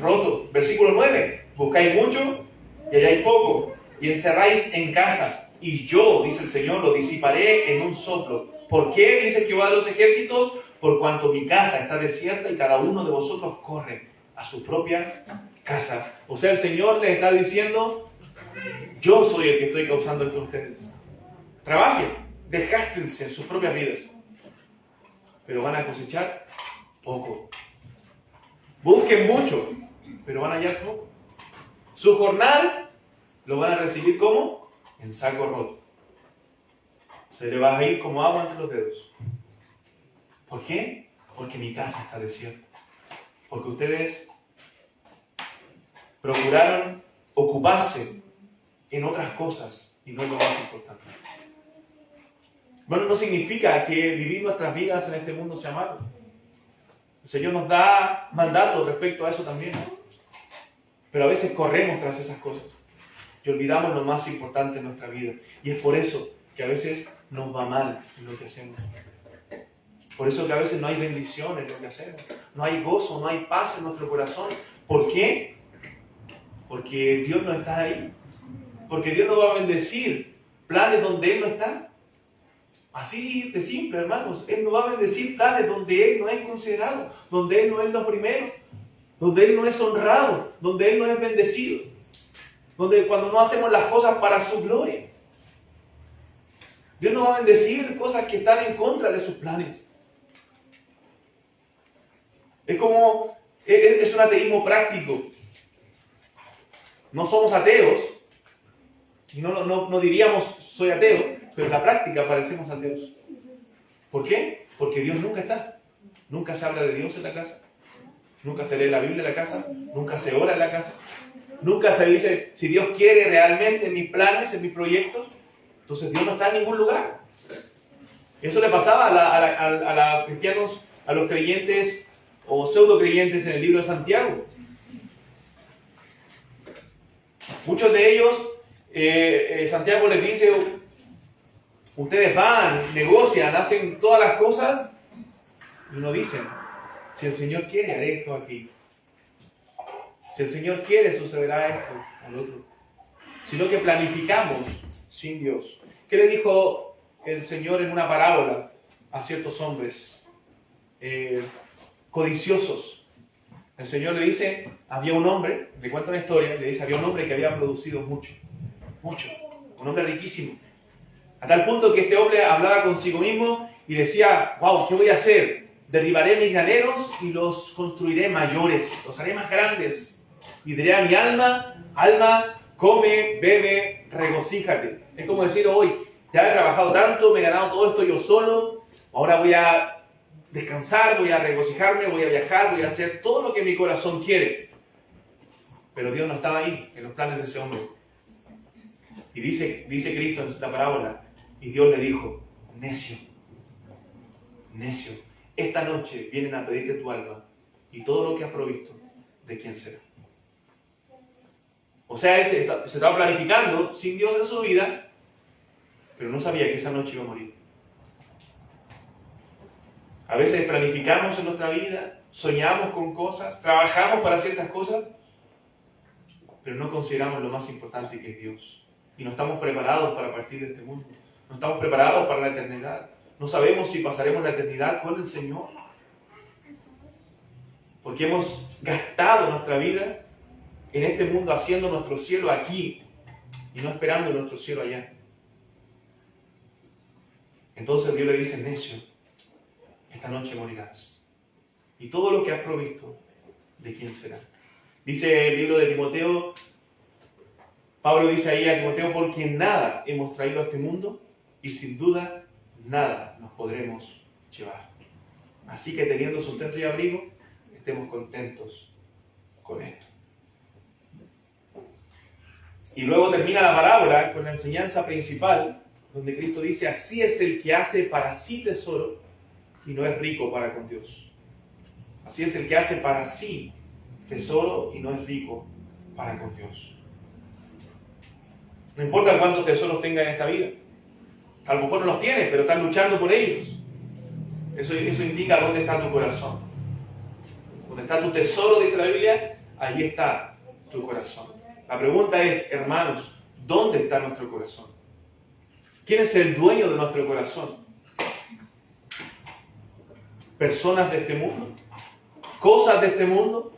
roto. Versículo 9. Buscáis mucho y halláis poco. Y encerráis en casa. Y yo, dice el Señor, lo disiparé en un soplo. ¿Por qué? Dice Jehová de los ejércitos: por cuanto mi casa está desierta y cada uno de vosotros corre a su propia casa. O sea, el Señor les está diciendo: yo soy el que estoy causando esto a ustedes. Trabajen, desgástense en sus propias vidas, pero van a cosechar poco. Busquen mucho, pero van a hallar poco. Su jornal lo van a recibir como en saco roto. Se le va a ir como agua entre los dedos. ¿Por qué? Porque mi casa está desierta. Porque ustedes procuraron ocuparse en otras cosas y no es lo más importante. Bueno, no significa que vivir nuestras vidas en este mundo sea malo. El Señor nos da mandatos respecto a eso también, ¿no? Pero a veces corremos tras esas cosas y olvidamos lo más importante en nuestra vida. Y es por eso que a veces nos va mal en lo que hacemos. Por eso que a veces no hay bendición en lo que hacemos. No hay gozo, no hay paz en nuestro corazón. ¿Por qué? Porque Dios no está ahí. Porque Dios no va a bendecir planes donde Él no está. Así de simple, hermanos. Él no va a bendecir planes donde Él no es considerado, donde Él no es lo primero, donde Él no es honrado, donde Él no es bendecido, donde cuando no hacemos las cosas para su gloria. Dios no va a bendecir cosas que están en contra de sus planes. Es un ateísmo práctico. No somos ateos, y no diríamos soy ateo, pero en la práctica parecemos ateos. ¿Por qué? Porque Dios nunca está. Nunca se habla de Dios en la casa. Nunca se lee la Biblia en la casa. Nunca se ora en la casa. Nunca se dice, si Dios quiere realmente en mis planes, en mis proyectos, entonces Dios no está en ningún lugar. Eso le pasaba a cristianos, a los creyentes o pseudo creyentes en el libro de Santiago. Muchos de ellos, Santiago les dice: ustedes van, negocian, hacen todas las cosas y no dicen, si el Señor quiere, haré esto aquí. Si el Señor quiere, sucederá esto o lo otro. Sino que planificamos sin Dios. ¿Qué le dijo el Señor en una parábola a ciertos hombres codiciosos? El Señor le dice, había un hombre, le cuenta una historia, le dice, había un hombre que había producido mucho, un hombre riquísimo. A tal punto que este hombre hablaba consigo mismo y decía, wow, ¿qué voy a hacer? Derribaré mis graneros y los construiré mayores, los haré más grandes. Y diré a mi alma, alma, come, bebe, regocíjate. Es como decir, hoy, ya he trabajado tanto, me he ganado todo esto yo solo, ahora voy a descansar, voy a regocijarme, voy a viajar, voy a hacer todo lo que mi corazón quiere. Pero Dios no estaba ahí, en los planes de ese hombre. Y dice Cristo en la parábola, y Dios le dijo, necio, esta noche vienen a pedirte tu alma, y todo lo que has provisto, ¿de quién será? O sea, él se estaba planificando sin Dios en su vida, pero no sabía que esa noche iba a morir. A veces planificamos en nuestra vida, soñamos con cosas, trabajamos para ciertas cosas, pero no consideramos lo más importante que es Dios. Y no estamos preparados para partir de este mundo. No estamos preparados para la eternidad. No sabemos si pasaremos la eternidad con el Señor. Porque hemos gastado nuestra vida en este mundo haciendo nuestro cielo aquí y no esperando nuestro cielo allá. Entonces Dios le dice, necio, esta noche morirás. Y todo lo que has provisto, ¿de quién será? Dice el libro de Timoteo, Pablo dice ahí a Timoteo, porque nada hemos traído a este mundo y sin duda nada nos podremos llevar. Así que teniendo sustento y abrigo, estemos contentos con esto. Y luego termina la parábola con la enseñanza principal, donde Cristo dice, así es el que hace para sí tesoro y no es rico para con Dios. Así es el que hace para sí tesoro y no es rico para con Dios. No importa cuántos tesoros tenga en esta vida. A lo mejor no los tienes, pero estás luchando por ellos. Eso indica dónde está tu corazón. Donde está tu tesoro, dice la Biblia, allí está tu corazón. La pregunta es, hermanos, ¿dónde está nuestro corazón? ¿Quién es el dueño de nuestro corazón? ¿Personas de este mundo? ¿Cosas de este mundo?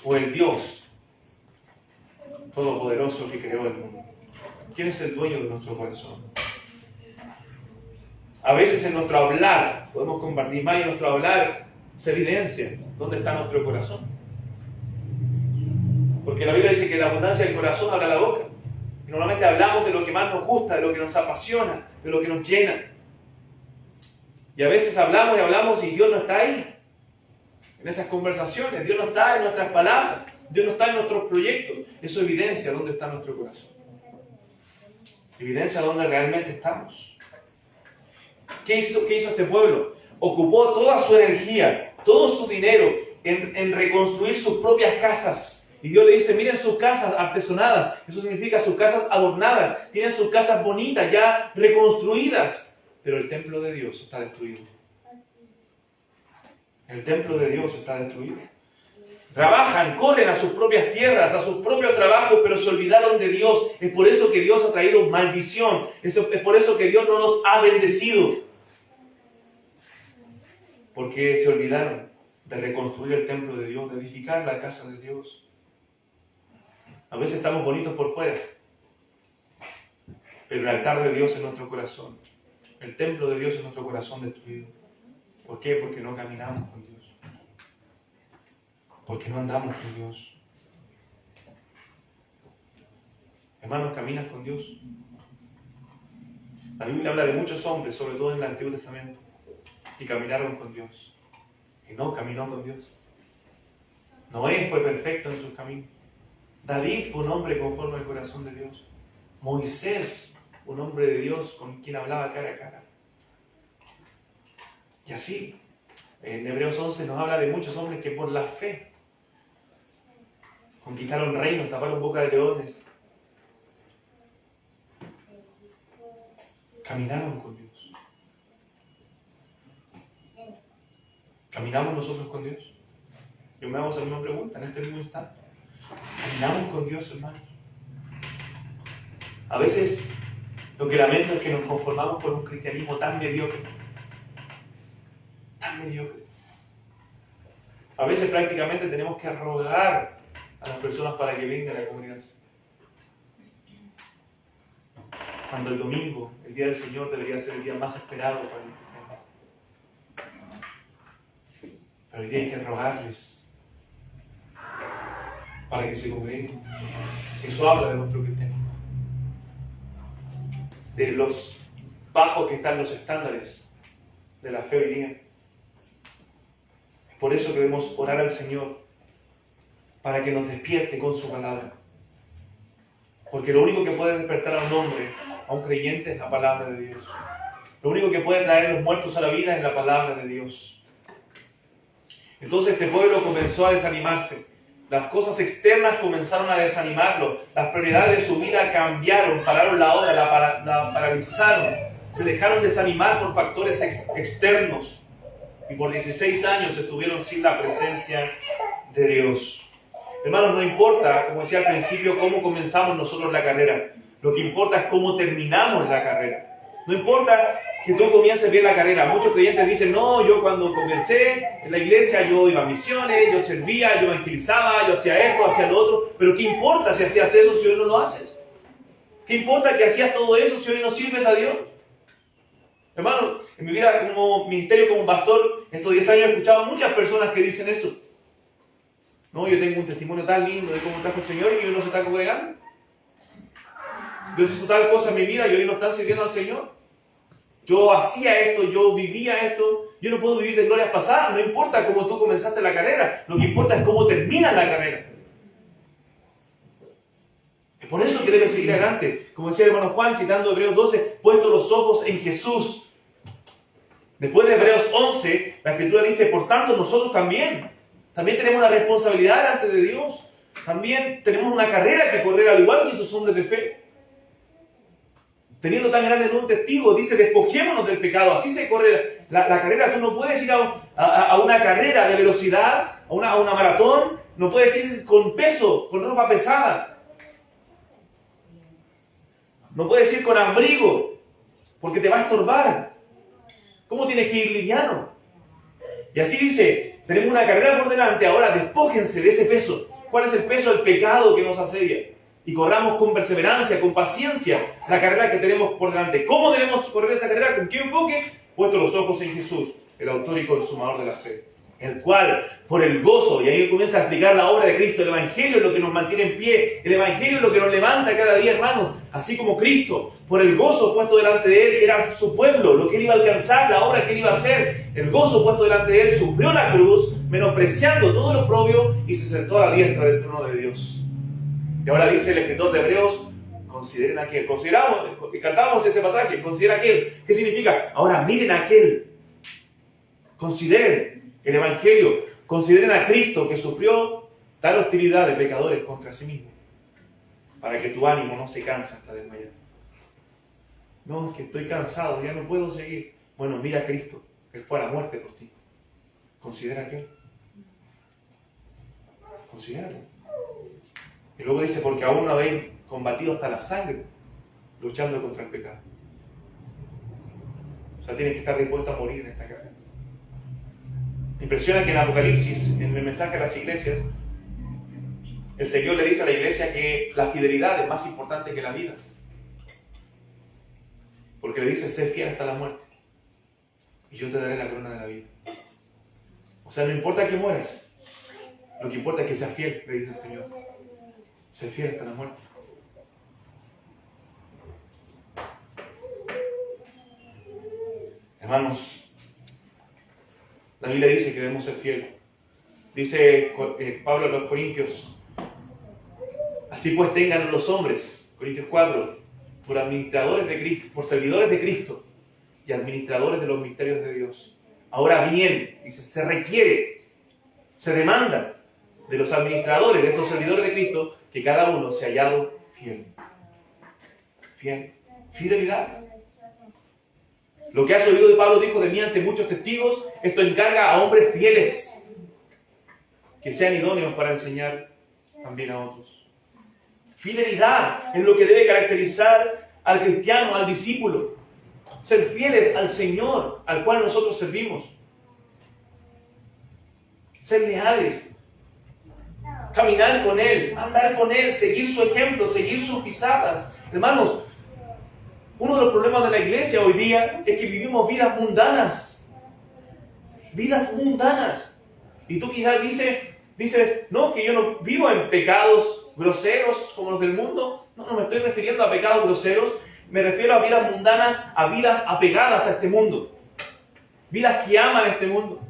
¿O el Dios todopoderoso que creó el mundo? ¿Quién es el dueño de nuestro corazón? A veces en nuestro hablar, podemos compartir más, y en nuestro hablar se evidencia dónde está nuestro corazón. Porque la Biblia dice que la abundancia del corazón habla la boca. Y normalmente hablamos de lo que más nos gusta, de lo que nos apasiona, de lo que nos llena. Y a veces hablamos y hablamos y Dios no está ahí. En esas conversaciones, Dios no está en nuestras palabras, Dios no está en nuestros proyectos. Eso evidencia dónde está nuestro corazón. Evidencia dónde realmente estamos. ¿Qué hizo este pueblo? Ocupó toda su energía, todo su dinero en reconstruir sus propias casas. Y Dios le dice, miren sus casas artesonadas. Eso significa sus casas adornadas. Tienen sus casas bonitas, ya reconstruidas. Pero el templo de Dios está destruido. El templo de Dios está destruido. Trabajan, corren a sus propias tierras, a sus propios trabajos, pero se olvidaron de Dios. Es por eso que Dios ha traído maldición. Es por eso que Dios no los ha bendecido. Porque se olvidaron de reconstruir el templo de Dios, de edificar la casa de Dios. A veces estamos bonitos por fuera, pero el altar de Dios es nuestro corazón. El templo de Dios es nuestro corazón destruido. ¿Por qué? Porque no caminamos con Dios. Porque no andamos con Dios. Hermanos, ¿caminas con Dios? La Biblia habla de muchos hombres, sobre todo en el Antiguo Testamento, que caminaron con Dios. Y no caminó con Dios. Noé fue perfecto en sus caminos. David fue un hombre conforme al corazón de Dios. Moisés, un hombre de Dios con quien hablaba cara a cara. Y así, en Hebreos 11 nos habla de muchos hombres que por la fe conquistaron reinos, taparon boca de leones. Caminaron con Dios. ¿Caminamos nosotros con Dios? Yo me hago esa misma pregunta en este mismo instante. ¿Caminamos con Dios, hermanos? A veces lo que lamento es que nos conformamos con un cristianismo tan mediocre. Tan mediocre. A veces prácticamente tenemos que rogar a las personas para que vengan a congregarse. Cuando el domingo, el día del Señor, debería ser el día más esperado para el cristiano. Pero hoy día hay que rogarles para que se congreguen. Eso habla de nuestro cristianismo. De los bajos que están los estándares de la fe hoy día. Es por eso que debemos orar al Señor para que nos despierte con su palabra. Porque lo único que puede despertar a un hombre, a un creyente, es la palabra de Dios. Lo único que puede traer a los muertos a la vida es la palabra de Dios. Entonces este pueblo comenzó a desanimarse. Las cosas externas comenzaron a desanimarlo. Las prioridades de su vida cambiaron, pararon la obra, la paralizaron. Se dejaron desanimar por factores externos. Y por 16 años estuvieron sin la presencia de Dios. Hermanos, no importa, como decía al principio, cómo comenzamos nosotros la carrera. Lo que importa es cómo terminamos la carrera. No importa que tú comiences bien la carrera. Muchos creyentes dicen, no, yo cuando comencé en la iglesia, yo iba a misiones, yo servía, yo evangelizaba, yo hacía esto, hacía lo otro. Pero ¿qué importa si hacías eso si hoy no lo haces? ¿Qué importa que hacías todo eso si hoy no sirves a Dios? Hermano, en mi vida como ministerio, como pastor, estos 10 años he escuchado a muchas personas que dicen eso. No, yo tengo un testimonio tan lindo de cómo trajo el Señor y hoy no se está congregando. Dios hizo tal cosa en mi vida y hoy no están sirviendo al Señor. Yo hacía esto, yo vivía esto. Yo no puedo vivir de glorias pasadas. No importa cómo tú comenzaste la carrera. Lo que importa es cómo terminas la carrera. Es por eso que debes seguir adelante. Como decía el hermano Juan, citando Hebreos 12, puesto los ojos en Jesús. Después de Hebreos 11, la Escritura dice, por tanto nosotros también tenemos una responsabilidad delante de Dios. También tenemos una carrera que correr al igual que esos hombres de fe. Teniendo tan grande un testigo, dice, despojémonos del pecado. Así se corre la carrera. Tú no puedes ir a una carrera de velocidad, a una maratón. No puedes ir con peso, con ropa pesada. No puedes ir con abrigo, porque te va a estorbar. ¿Cómo tienes que ir liviano? Y así dice, tenemos una carrera por delante, ahora despójense de ese peso. ¿Cuál es el peso? El pecado que nos asedia. Y corramos con perseverancia, con paciencia, la carrera que tenemos por delante. ¿Cómo debemos correr esa carrera? ¿Con qué enfoque? Puesto los ojos en Jesús, el autor y consumador de la fe. El cual, por el gozo, y ahí comienza a explicar la obra de Cristo, el Evangelio es lo que nos mantiene en pie, el Evangelio es lo que nos levanta cada día, hermanos, así como Cristo, por el gozo puesto delante de Él, que era su pueblo, lo que Él iba a alcanzar, la obra que Él iba a hacer, el gozo puesto delante de Él, sufrió la cruz, menospreciando todo lo oprobio, y se sentó a la diestra del trono de Dios. Y ahora dice el escritor de Hebreos, consideren aquel, cantábamos ese pasaje, consideren aquel, ¿qué significa? Ahora miren aquel, consideren el Evangelio, consideren a Cristo que sufrió tal hostilidad de pecadores contra sí mismo, para que tu ánimo no se canse hasta desmayar. No, es que estoy cansado, ya no puedo seguir. Bueno, mira a Cristo, Él fue a la muerte por ti. Considera aquel. Considéralo. Y luego dice, porque aún no habéis combatido hasta la sangre, luchando contra el pecado. O sea, tienes que estar dispuesto a morir en esta carrera. Me impresiona que en Apocalipsis, en el mensaje a las iglesias, el Señor le dice a la iglesia que la fidelidad es más importante que la vida. Porque le dice, sé fiel hasta la muerte, y yo te daré la corona de la vida. O sea, no importa que mueras, lo que importa es que seas fiel, le dice el Señor. Sé fiel hasta la muerte. Hermanos, la Biblia dice que debemos ser fieles. Dice Pablo a los Corintios, así pues tengan los hombres, Corintios 4, por administradores de Cristo, por servidores de Cristo y administradores de los misterios de Dios. Ahora bien, dice, se requiere, se demanda de los administradores, de estos servidores de Cristo, que cada uno se haya hallado fiel. Fiel. Fidelidad. Lo que has oído de Pablo dijo de mí ante muchos testigos, esto encarga a hombres fieles, que sean idóneos para enseñar también a otros. Fidelidad es lo que debe caracterizar al cristiano, al discípulo. Ser fieles al Señor, al cual nosotros servimos. Ser leales. Caminar con Él, andar con Él, seguir su ejemplo, seguir sus pisadas. Hermanos, uno de los problemas de la iglesia hoy día es que vivimos vidas mundanas. Vidas mundanas. Y tú quizás dices, no, que yo no vivo en pecados groseros como los del mundo. No me estoy refiriendo a pecados groseros. Me refiero a vidas mundanas, a vidas apegadas a este mundo. Vidas que aman este mundo.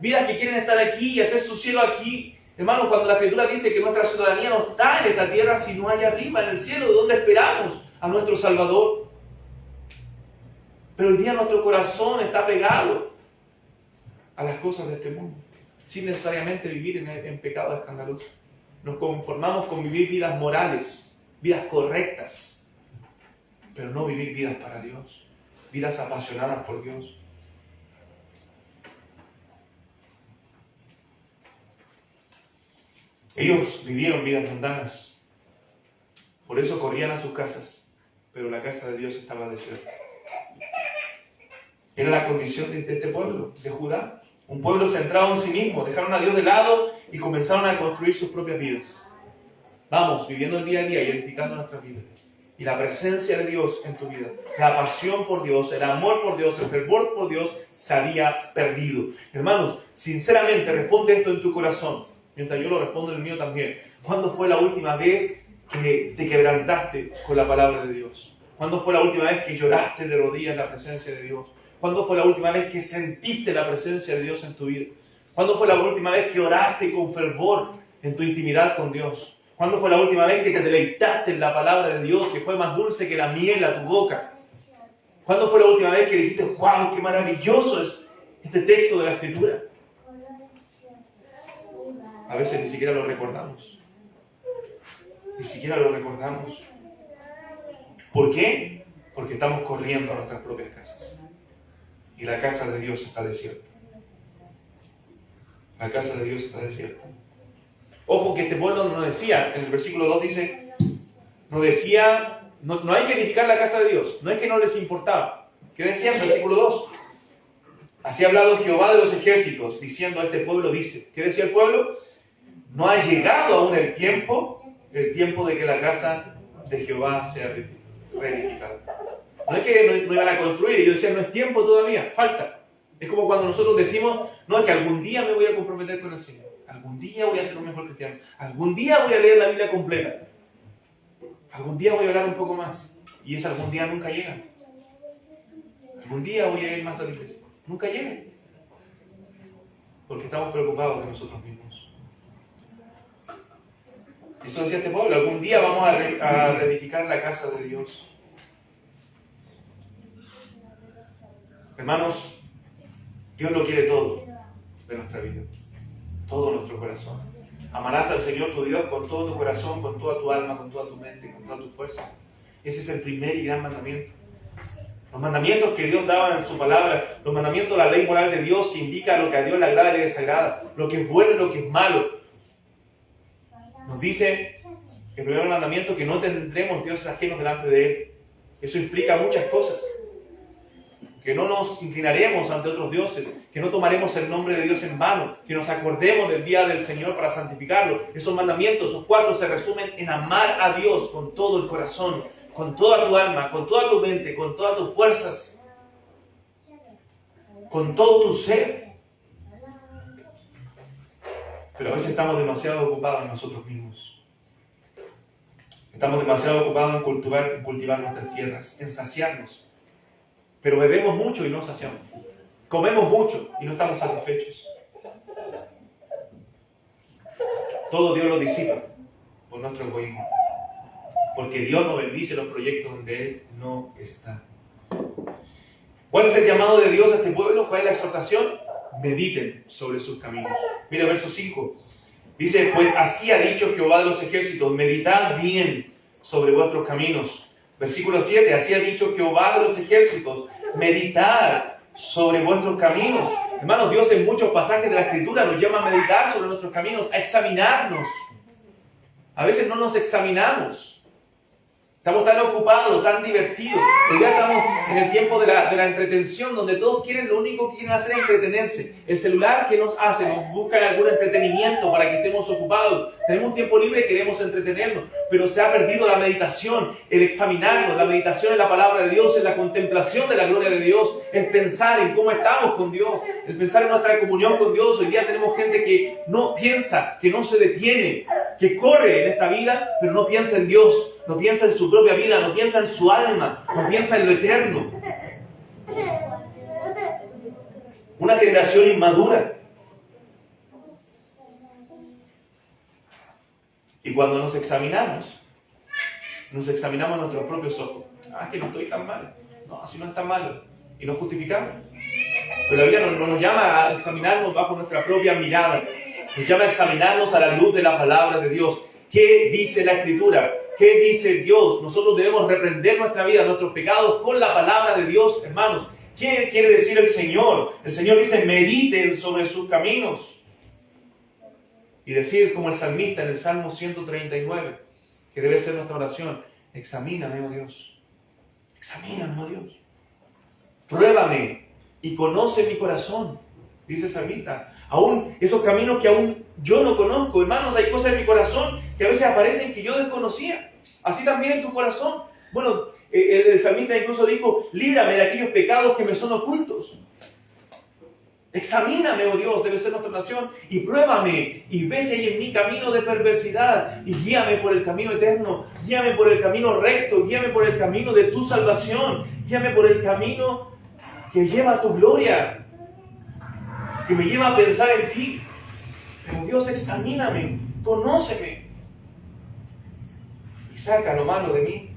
Vidas que quieren estar aquí y hacer su cielo aquí. Hermanos, cuando la Escritura dice que nuestra ciudadanía no está en esta tierra, sino allá arriba, en el cielo, donde esperamos a nuestro Salvador. Pero hoy día nuestro corazón está pegado a las cosas de este mundo, sin necesariamente vivir en pecado escandaloso. Nos conformamos con vivir vidas morales, vidas correctas, pero no vivir vidas para Dios, vidas apasionadas por Dios. Ellos vivieron vidas mundanas, por eso corrían a sus casas, pero la casa de Dios estaba desierta. Era la condición de este pueblo, de Judá. Un pueblo centrado en sí mismo, dejaron a Dios de lado y comenzaron a construir sus propias vidas. Vamos, viviendo el día a día y edificando nuestras vidas. Y la presencia de Dios en tu vida, la pasión por Dios, el amor por Dios, el fervor por Dios se había perdido. Hermanos, sinceramente responde esto en tu corazón. Mientras yo lo respondo en el mío también. ¿Cuándo fue la última vez que te quebrantaste con la palabra de Dios? ¿Cuándo fue la última vez que lloraste de rodillas en la presencia de Dios? ¿Cuándo fue la última vez que sentiste la presencia de Dios en tu vida? ¿Cuándo fue la última vez que oraste con fervor en tu intimidad con Dios? ¿Cuándo fue la última vez que te deleitaste en la palabra de Dios, que fue más dulce que la miel a tu boca? ¿Cuándo fue la última vez que dijiste, wow, qué maravilloso es este texto de la Escritura? A veces ni siquiera lo recordamos. Ni siquiera lo recordamos. ¿Por qué? Porque estamos corriendo a nuestras propias casas. Y la casa de Dios está desierta. La casa de Dios está desierta. Ojo que este pueblo no decía, en el versículo 2 dice, no hay que edificar la casa de Dios. No es que no les importaba. ¿Qué decía en el versículo 2? Así ha hablado Jehová de los ejércitos, diciendo a este pueblo, dice. ¿Qué decía el pueblo? No ha llegado aún el tiempo de que la casa de Jehová sea reedificada. No es que no iban a construir, ellos decían, no es tiempo todavía, falta. Es como cuando nosotros decimos, no, es que algún día me voy a comprometer con el Señor. Algún día voy a ser un mejor cristiano. Algún día voy a leer la Biblia completa. Algún día voy a orar un poco más. Y ese algún día nunca llega. Algún día voy a ir más a la iglesia. Nunca llega. Porque estamos preocupados de nosotros mismos. Eso decía este pueblo. Algún día vamos a reedificar la casa de Dios. Hermanos, Dios lo quiere todo de nuestra vida. Todo nuestro corazón. Amarás al Señor tu Dios con todo tu corazón, con toda tu alma, con toda tu mente, con toda tu fuerza. Ese es el primer y gran mandamiento. Los mandamientos que Dios daba en su palabra, los mandamientos de la ley moral de Dios que indica lo que a Dios le agrada y le desagrada, lo que es bueno y lo que es malo. Nos dice el primer mandamiento que no tendremos dioses ajenos delante de Él. Eso implica muchas cosas. Que no nos inclinaremos ante otros dioses, que no tomaremos el nombre de Dios en vano, que nos acordemos del día del Señor para santificarlo. Esos mandamientos, esos 4, se resumen en amar a Dios con todo el corazón, con toda tu alma, con toda tu mente, con todas tus fuerzas, con todo tu ser. Pero a veces estamos demasiado ocupados en nosotros mismos. Estamos demasiado ocupados en cultivar nuestras tierras, en saciarnos. Pero bebemos mucho y no saciamos. Comemos mucho y no estamos satisfechos. Todo Dios lo disipa por nuestro egoísmo. Porque Dios no bendice los proyectos donde Él no está. ¿Cuál es el llamado de Dios a este pueblo? ¿Cuál es la exhortación? Mediten sobre sus caminos. Mira verso 5. Dice, pues así ha dicho Jehová de los ejércitos, meditad bien sobre vuestros caminos. Versículo 7, así ha dicho Jehová de los ejércitos, meditad sobre vuestros caminos. Hermanos, Dios en muchos pasajes de la Escritura nos llama a meditar sobre nuestros caminos, a examinarnos. A veces no nos examinamos. Estamos tan ocupados, tan divertidos. Hoy ya estamos en el tiempo de la entretención, donde todos lo único que quieren hacer es entretenerse. El celular, ¿qué nos hace? Nos buscan algún entretenimiento para que estemos ocupados. Tenemos un tiempo libre y queremos entretenernos, pero se ha perdido la meditación, el examinarnos, la meditación en la palabra de Dios, en la contemplación de la gloria de Dios, el pensar en cómo estamos con Dios, el pensar en nuestra comunión con Dios. Hoy día tenemos gente que no piensa, que no se detiene, que corre en esta vida, pero no piensa en Dios. No piensa en su propia vida, no piensa en su alma, no piensa en lo eterno. Una generación inmadura. Y cuando nos examinamos nuestros propios ojos. Que no estoy tan mal. No, así no es tan malo. Y nos justificamos. Pero la Biblia no nos llama a examinarnos bajo nuestra propia mirada. Nos llama a examinarnos a la luz de la palabra de Dios. ¿Qué dice la Escritura? ¿Qué dice Dios? Nosotros debemos reprender nuestra vida, nuestros pecados con la palabra de Dios, hermanos. ¿Qué quiere decir el Señor? El Señor dice, mediten sobre sus caminos. Y decir, como el salmista en el Salmo 139, que debe ser nuestra oración, examíname, oh Dios. Examíname, oh Dios. Pruébame y conoce mi corazón, dice el salmista. Aún esos caminos que aún yo no conozco, hermanos, hay cosas en mi corazón que a veces aparecen que yo desconocía. Así también en tu corazón. Bueno, el salmista incluso dijo, líbrame de aquellos pecados que me son ocultos. Examíname, oh Dios, debe ser nuestra oración, y pruébame, y ve si hay en mi camino de perversidad, y guíame por el camino eterno, guíame por el camino recto, guíame por el camino de tu salvación, guíame por el camino que lleva a tu gloria, que me lleva a pensar en ti. Pero Dios, examíname, conóceme, y saca lo malo de mí.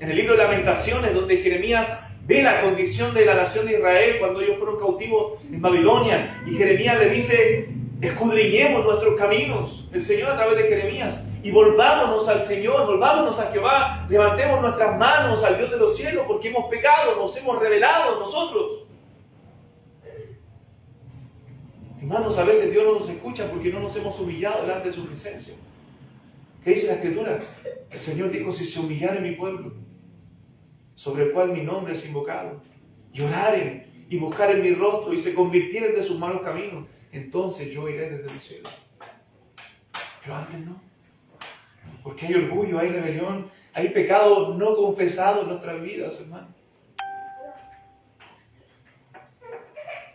En el libro de Lamentaciones, donde Jeremías ve la condición de la nación de Israel cuando ellos fueron cautivos en Babilonia, y Jeremías le dice: escudriñemos nuestros caminos, el Señor a través de Jeremías, y volvámonos al Señor, volvámonos a Jehová, levantemos nuestras manos al Dios de los cielos, porque hemos pecado, nos hemos rebelado nosotros. Hermanos, a veces Dios no nos escucha porque no nos hemos humillado delante de su presencia. ¿Qué dice la Escritura? El Señor dijo: si se humillare mi pueblo, sobre el cual mi nombre es invocado, y oraren y buscaren mi rostro y se convirtieren de sus malos caminos, entonces yo iré desde el cielo. Pero antes no, porque hay orgullo, hay rebelión, hay pecado no confesado en nuestras vidas, hermano.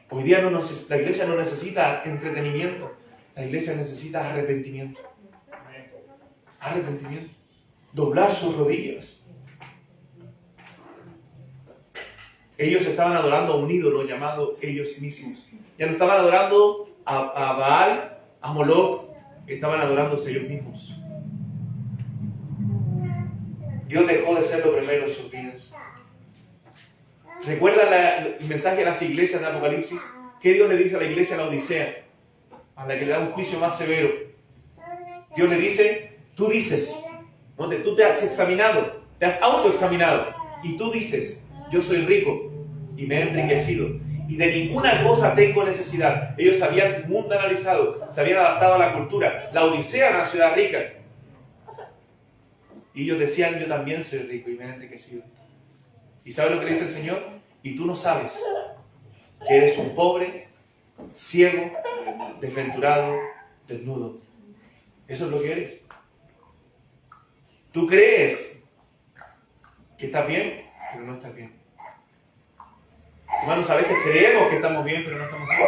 Hoy día la iglesia no necesita entretenimiento, la iglesia necesita arrepentimiento. Arrepentimiento, doblar sus rodillas. Ellos estaban adorando a un ídolo llamado ellos mismos. Ya no estaban adorando a Baal, a Moloch, estaban adorándose ellos mismos. Dios dejó de ser lo primero en sus vidas. ¿Recuerda el mensaje a las iglesias de Apocalipsis? ¿Qué Dios le dice a la iglesia de la Odisea? A la que le da un juicio más severo. Dios le dice: tú dices, ¿no? Tú te has examinado, te has autoexaminado, y tú dices: yo soy rico y me he enriquecido y de ninguna cosa tengo necesidad. Ellos se habían mundanalizado, se habían adaptado a la cultura. La Odisea era una ciudad rica. Y ellos decían: yo también soy rico y me he enriquecido. ¿Y sabes lo que dice el Señor? Y tú no sabes que eres un pobre, ciego, desventurado, desnudo. Eso es lo que eres. Tú crees que estás bien, pero no estás bien. Hermanos, a veces creemos que estamos bien, pero no estamos bien.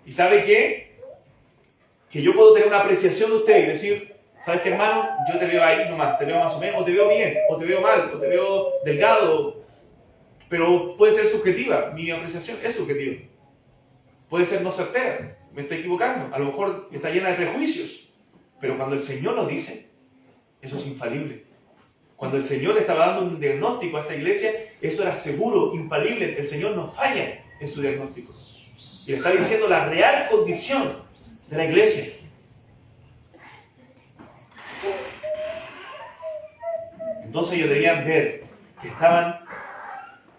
¿Y sabe qué? Que yo puedo tener una apreciación de usted y decir: ¿sabes qué, hermano? Yo te veo ahí nomás, te veo más o menos, o te veo bien, o te veo mal, o te veo delgado. Pero puede ser subjetiva, mi apreciación es subjetiva. Puede ser no certera, me estoy equivocando, a lo mejor está llena de prejuicios. Pero cuando el Señor lo dice, eso es infalible. Cuando el Señor le estaba dando un diagnóstico a esta iglesia, eso era seguro, infalible. El Señor no falla en su diagnóstico. Y le está diciendo la real condición de la iglesia. Entonces ellos debían ver que estaban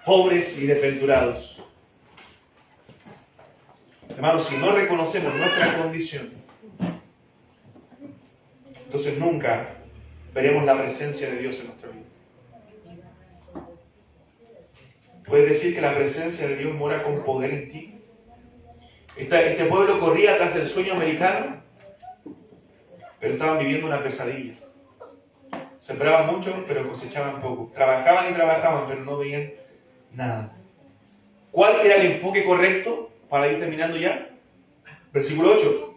pobres y desventurados. Hermanos, si no reconocemos nuestra condición, entonces nunca veremos la presencia de Dios en nuestra vida. ¿Puedes decir que la presencia de Dios mora con poder en ti? Este pueblo corría tras el sueño americano, pero estaban viviendo una pesadilla. Sembraban mucho, pero cosechaban poco. Trabajaban y trabajaban, pero no veían nada. ¿Cuál era el enfoque correcto para ir terminando ya? Versículo 8.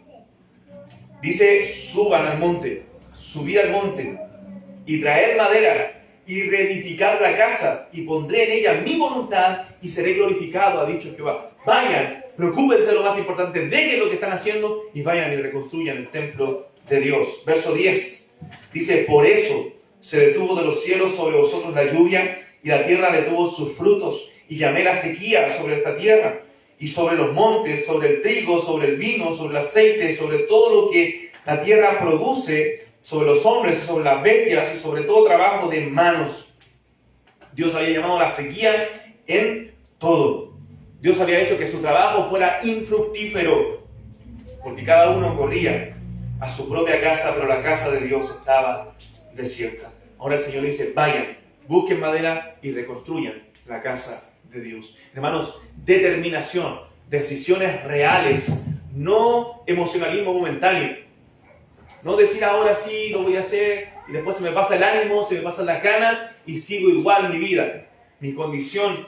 Dice: suban al monte, subid al monte, y traed madera, y reedificar la casa, y pondré en ella mi voluntad, y seré glorificado, ha dicho Jehová. Vayan, preocúpense de lo más importante, dejen lo que están haciendo, y vayan y reconstruyan el templo de Dios. Verso 10. Dice: por eso se detuvo de los cielos sobre vosotros la lluvia, y la tierra detuvo sus frutos, y llamé la sequía sobre esta tierra, y sobre los montes, sobre el trigo, sobre el vino, sobre el aceite, sobre todo lo que la tierra produce, sobre los hombres y sobre las bestias y sobre todo trabajo de manos. Dios había llamado a la sequía en todo. Dios había hecho que su trabajo fuera infructífero, porque cada uno corría a su propia casa, pero la casa de Dios estaba desierta. Ahora el Señor dice: vayan, busquen madera y reconstruyan la casa de Dios. Hermanos, determinación, decisiones reales, no emocionalismo momentáneo. No decir ahora sí, lo voy a hacer, y después se me pasa el ánimo, se me pasan las ganas y sigo igual mi vida. Mi condición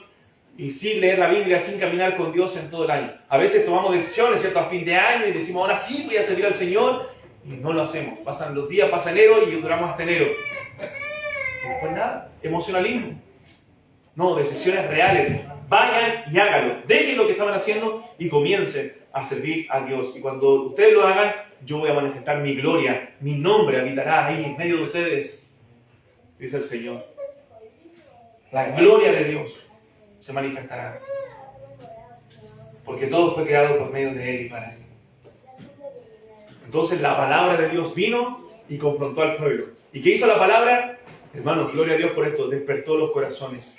y sin leer la Biblia, sin caminar con Dios en todo el año. A veces tomamos decisiones, ¿cierto?, a fin de año y decimos, ahora sí voy a servir al Señor, y no lo hacemos. Pasan los días, pasa enero y duramos hasta enero. Y después nada, emocionalismo. No, decisiones reales. Vayan y háganlo. Dejen lo que estaban haciendo y comiencen a servir a Dios. Y cuando ustedes lo hagan, yo voy a manifestar mi gloria. Mi nombre habitará ahí en medio de ustedes, dice el Señor. La gloria de Dios se manifestará. Porque todo fue creado por medio de Él y para Él. Entonces la palabra de Dios vino y confrontó al pueblo. ¿Y qué hizo la palabra? Hermanos, gloria a Dios por esto. Despertó los corazones.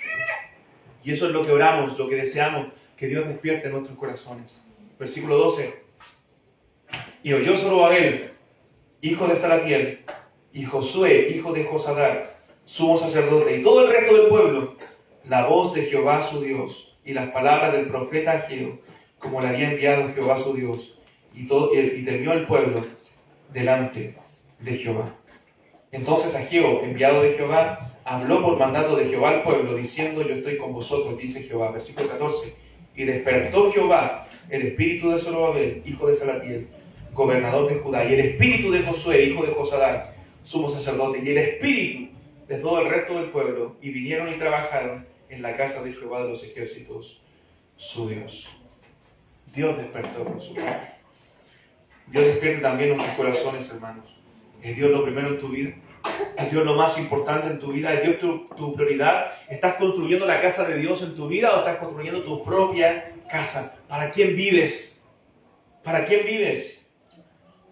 Y eso es lo que oramos, lo que deseamos, que Dios despierte en nuestros corazones. Versículo 12. Y oyó Zorobabel, hijo de Salatiel, y Josué, hijo de Josadar, sumo sacerdote, y todo el resto del pueblo, la voz de Jehová su Dios, y las palabras del profeta Ageo, como le había enviado Jehová su Dios, y temió el pueblo delante de Jehová. Entonces Ageo, enviado de Jehová, habló por mandato de Jehová al pueblo, diciendo, yo estoy con vosotros, dice Jehová. Versículo 14. Y despertó Jehová el espíritu de Zorobabel, hijo de Salatiel, gobernador de Judá, y el espíritu de Josué, hijo de Josadar, sumo sacerdote, y el espíritu de todo el resto del pueblo, y vinieron y trabajaron en la casa de Jehová de los ejércitos, su Dios. Dios despertó con su pueblo. Dios despierta también nuestros corazones, hermanos. ¿Es Dios lo primero en tu vida? ¿Es Dios lo más importante en tu vida? ¿Es Dios tu prioridad? ¿Estás construyendo la casa de Dios en tu vida o estás construyendo tu propia casa? ¿Para quién vives? ¿Para quién vives?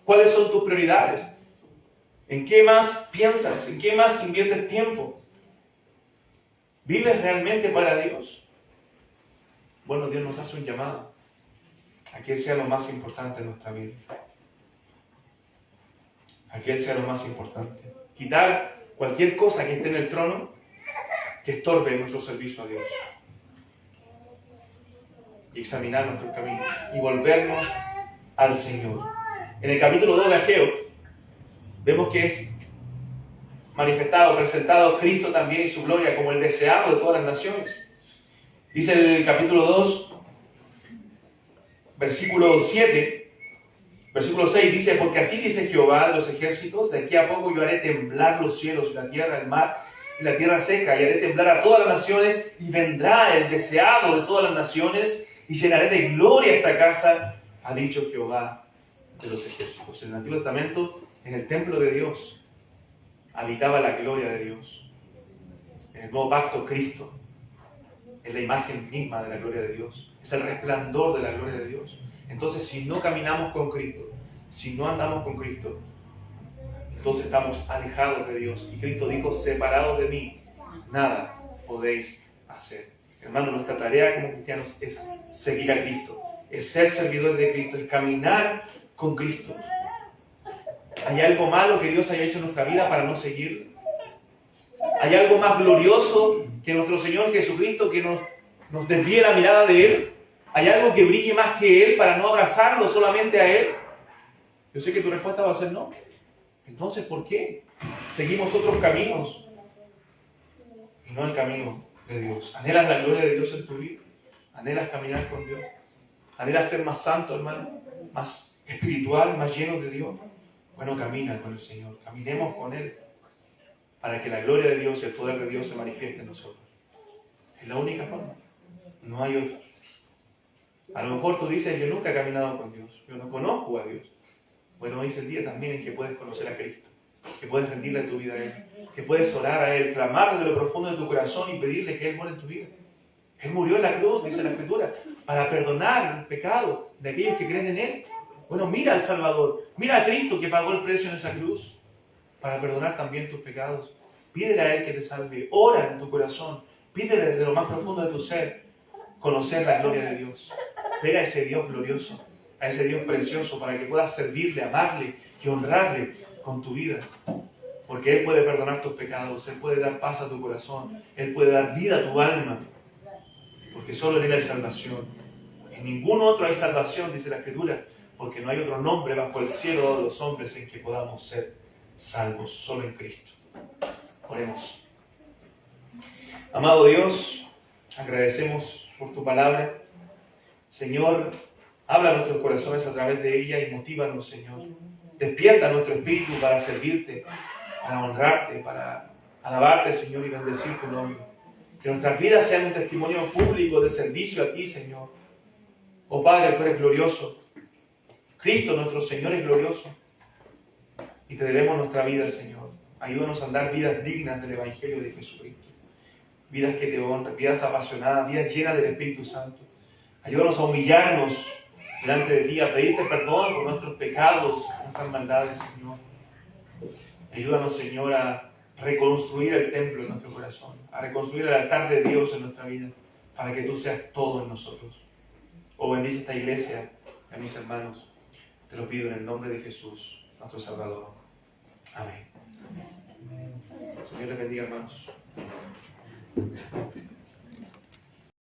¿Cuáles son tus prioridades? ¿En qué más piensas? ¿En qué más inviertes tiempo? ¿Vives realmente para Dios? Bueno, Dios nos hace un llamado a que Él sea lo más importante en nuestra vida. A que Él sea lo más importante. Quitar cualquier cosa que esté en el trono que estorbe nuestro servicio a Dios. Y examinar nuestros caminos. Y volvernos al Señor. En el capítulo 2 de Ageo, vemos que es manifestado, presentado Cristo también y su gloria como el deseado de todas las naciones. Dice el capítulo 2, versículo 7, versículo 6, dice, porque así dice Jehová de los ejércitos, de aquí a poco yo haré temblar los cielos y la tierra, el mar y la tierra seca, y haré temblar a todas las naciones, y vendrá el deseado de todas las naciones, y llenaré de gloria esta casa, ha dicho Jehová de los ejércitos. En el Antiguo Testamento, en el templo de Dios, habitaba la gloria de Dios. En el Nuevo Pacto, Cristo es la imagen misma de la gloria de Dios. Es el resplandor de la gloria de Dios. Entonces, si no caminamos con Cristo, si no andamos con Cristo, entonces estamos alejados de Dios. Y Cristo dijo, separados de mí, nada podéis hacer. Hermano, nuestra tarea como cristianos es seguir a Cristo, es ser servidores de Cristo, es caminar con Cristo. ¿Hay algo malo que Dios haya hecho en nuestra vida para no seguirlo? ¿Hay algo más glorioso que nuestro Señor Jesucristo que nos desvíe la mirada de Él? ¿Hay algo que brille más que Él para no abrazarlo solamente a Él? Yo sé que tu respuesta va a ser no. Entonces, ¿por qué seguimos otros caminos y no el camino de Dios? ¿Anhelas la gloria de Dios en tu vida? ¿Anhelas caminar con Dios? ¿Anhelas ser más santo, hermano? ¿Más espiritual, más lleno de Dios? Bueno, camina con el Señor. Caminemos con Él para que la gloria de Dios y el poder de Dios se manifieste en nosotros. Es la única forma. No hay otra. A lo mejor tú dices, yo nunca he caminado con Dios. Yo no conozco a Dios. Bueno, hoy es el día también en que puedes conocer a Cristo. Que puedes rendirle tu vida a Él. Que puedes orar a Él, clamar desde lo profundo de tu corazón y pedirle que Él muera en tu vida. Él murió en la cruz, dice la Escritura, para perdonar el pecado de aquellos que creen en Él. Bueno, mira al Salvador. Mira a Cristo que pagó el precio en esa cruz para perdonar también tus pecados. Pídele a Él que te salve. Ora en tu corazón. Pídele desde lo más profundo de tu ser conocer la gloria de Dios. Ver a ese Dios glorioso, a ese Dios precioso, para que puedas servirle, amarle y honrarle con tu vida. Porque Él puede perdonar tus pecados, Él puede dar paz a tu corazón, Él puede dar vida a tu alma. Porque solo en Él hay salvación. En ningún otro hay salvación, dice la Escritura, porque no hay otro nombre bajo el cielo de los hombres en que podamos ser salvos, solo en Cristo. Oremos. Amado Dios, agradecemos por tu palabra. Señor, habla a nuestros corazones a través de ella y motívanos, Señor. Despierta nuestro espíritu para servirte, para honrarte, para alabarte, Señor, y bendecir tu nombre. Que nuestras vidas sean un testimonio público de servicio a ti, Señor. Oh Padre, tú eres glorioso. Cristo, nuestro Señor, es glorioso. Y te debemos nuestra vida, Señor. Ayúdanos a andar vidas dignas del Evangelio de Jesucristo. Vidas que te honran, vidas apasionadas, vidas llenas del Espíritu Santo. Ayúdanos a humillarnos delante de ti, a pedirte perdón por nuestros pecados, nuestras maldades, Señor. Ayúdanos, Señor, a reconstruir el templo en nuestro corazón, a reconstruir el altar de Dios en nuestra vida, para que tú seas todo en nosotros. Oh, bendice esta iglesia y a mis hermanos. Te lo pido en el nombre de Jesús, nuestro Salvador. Amén. Señor les bendiga, hermanos.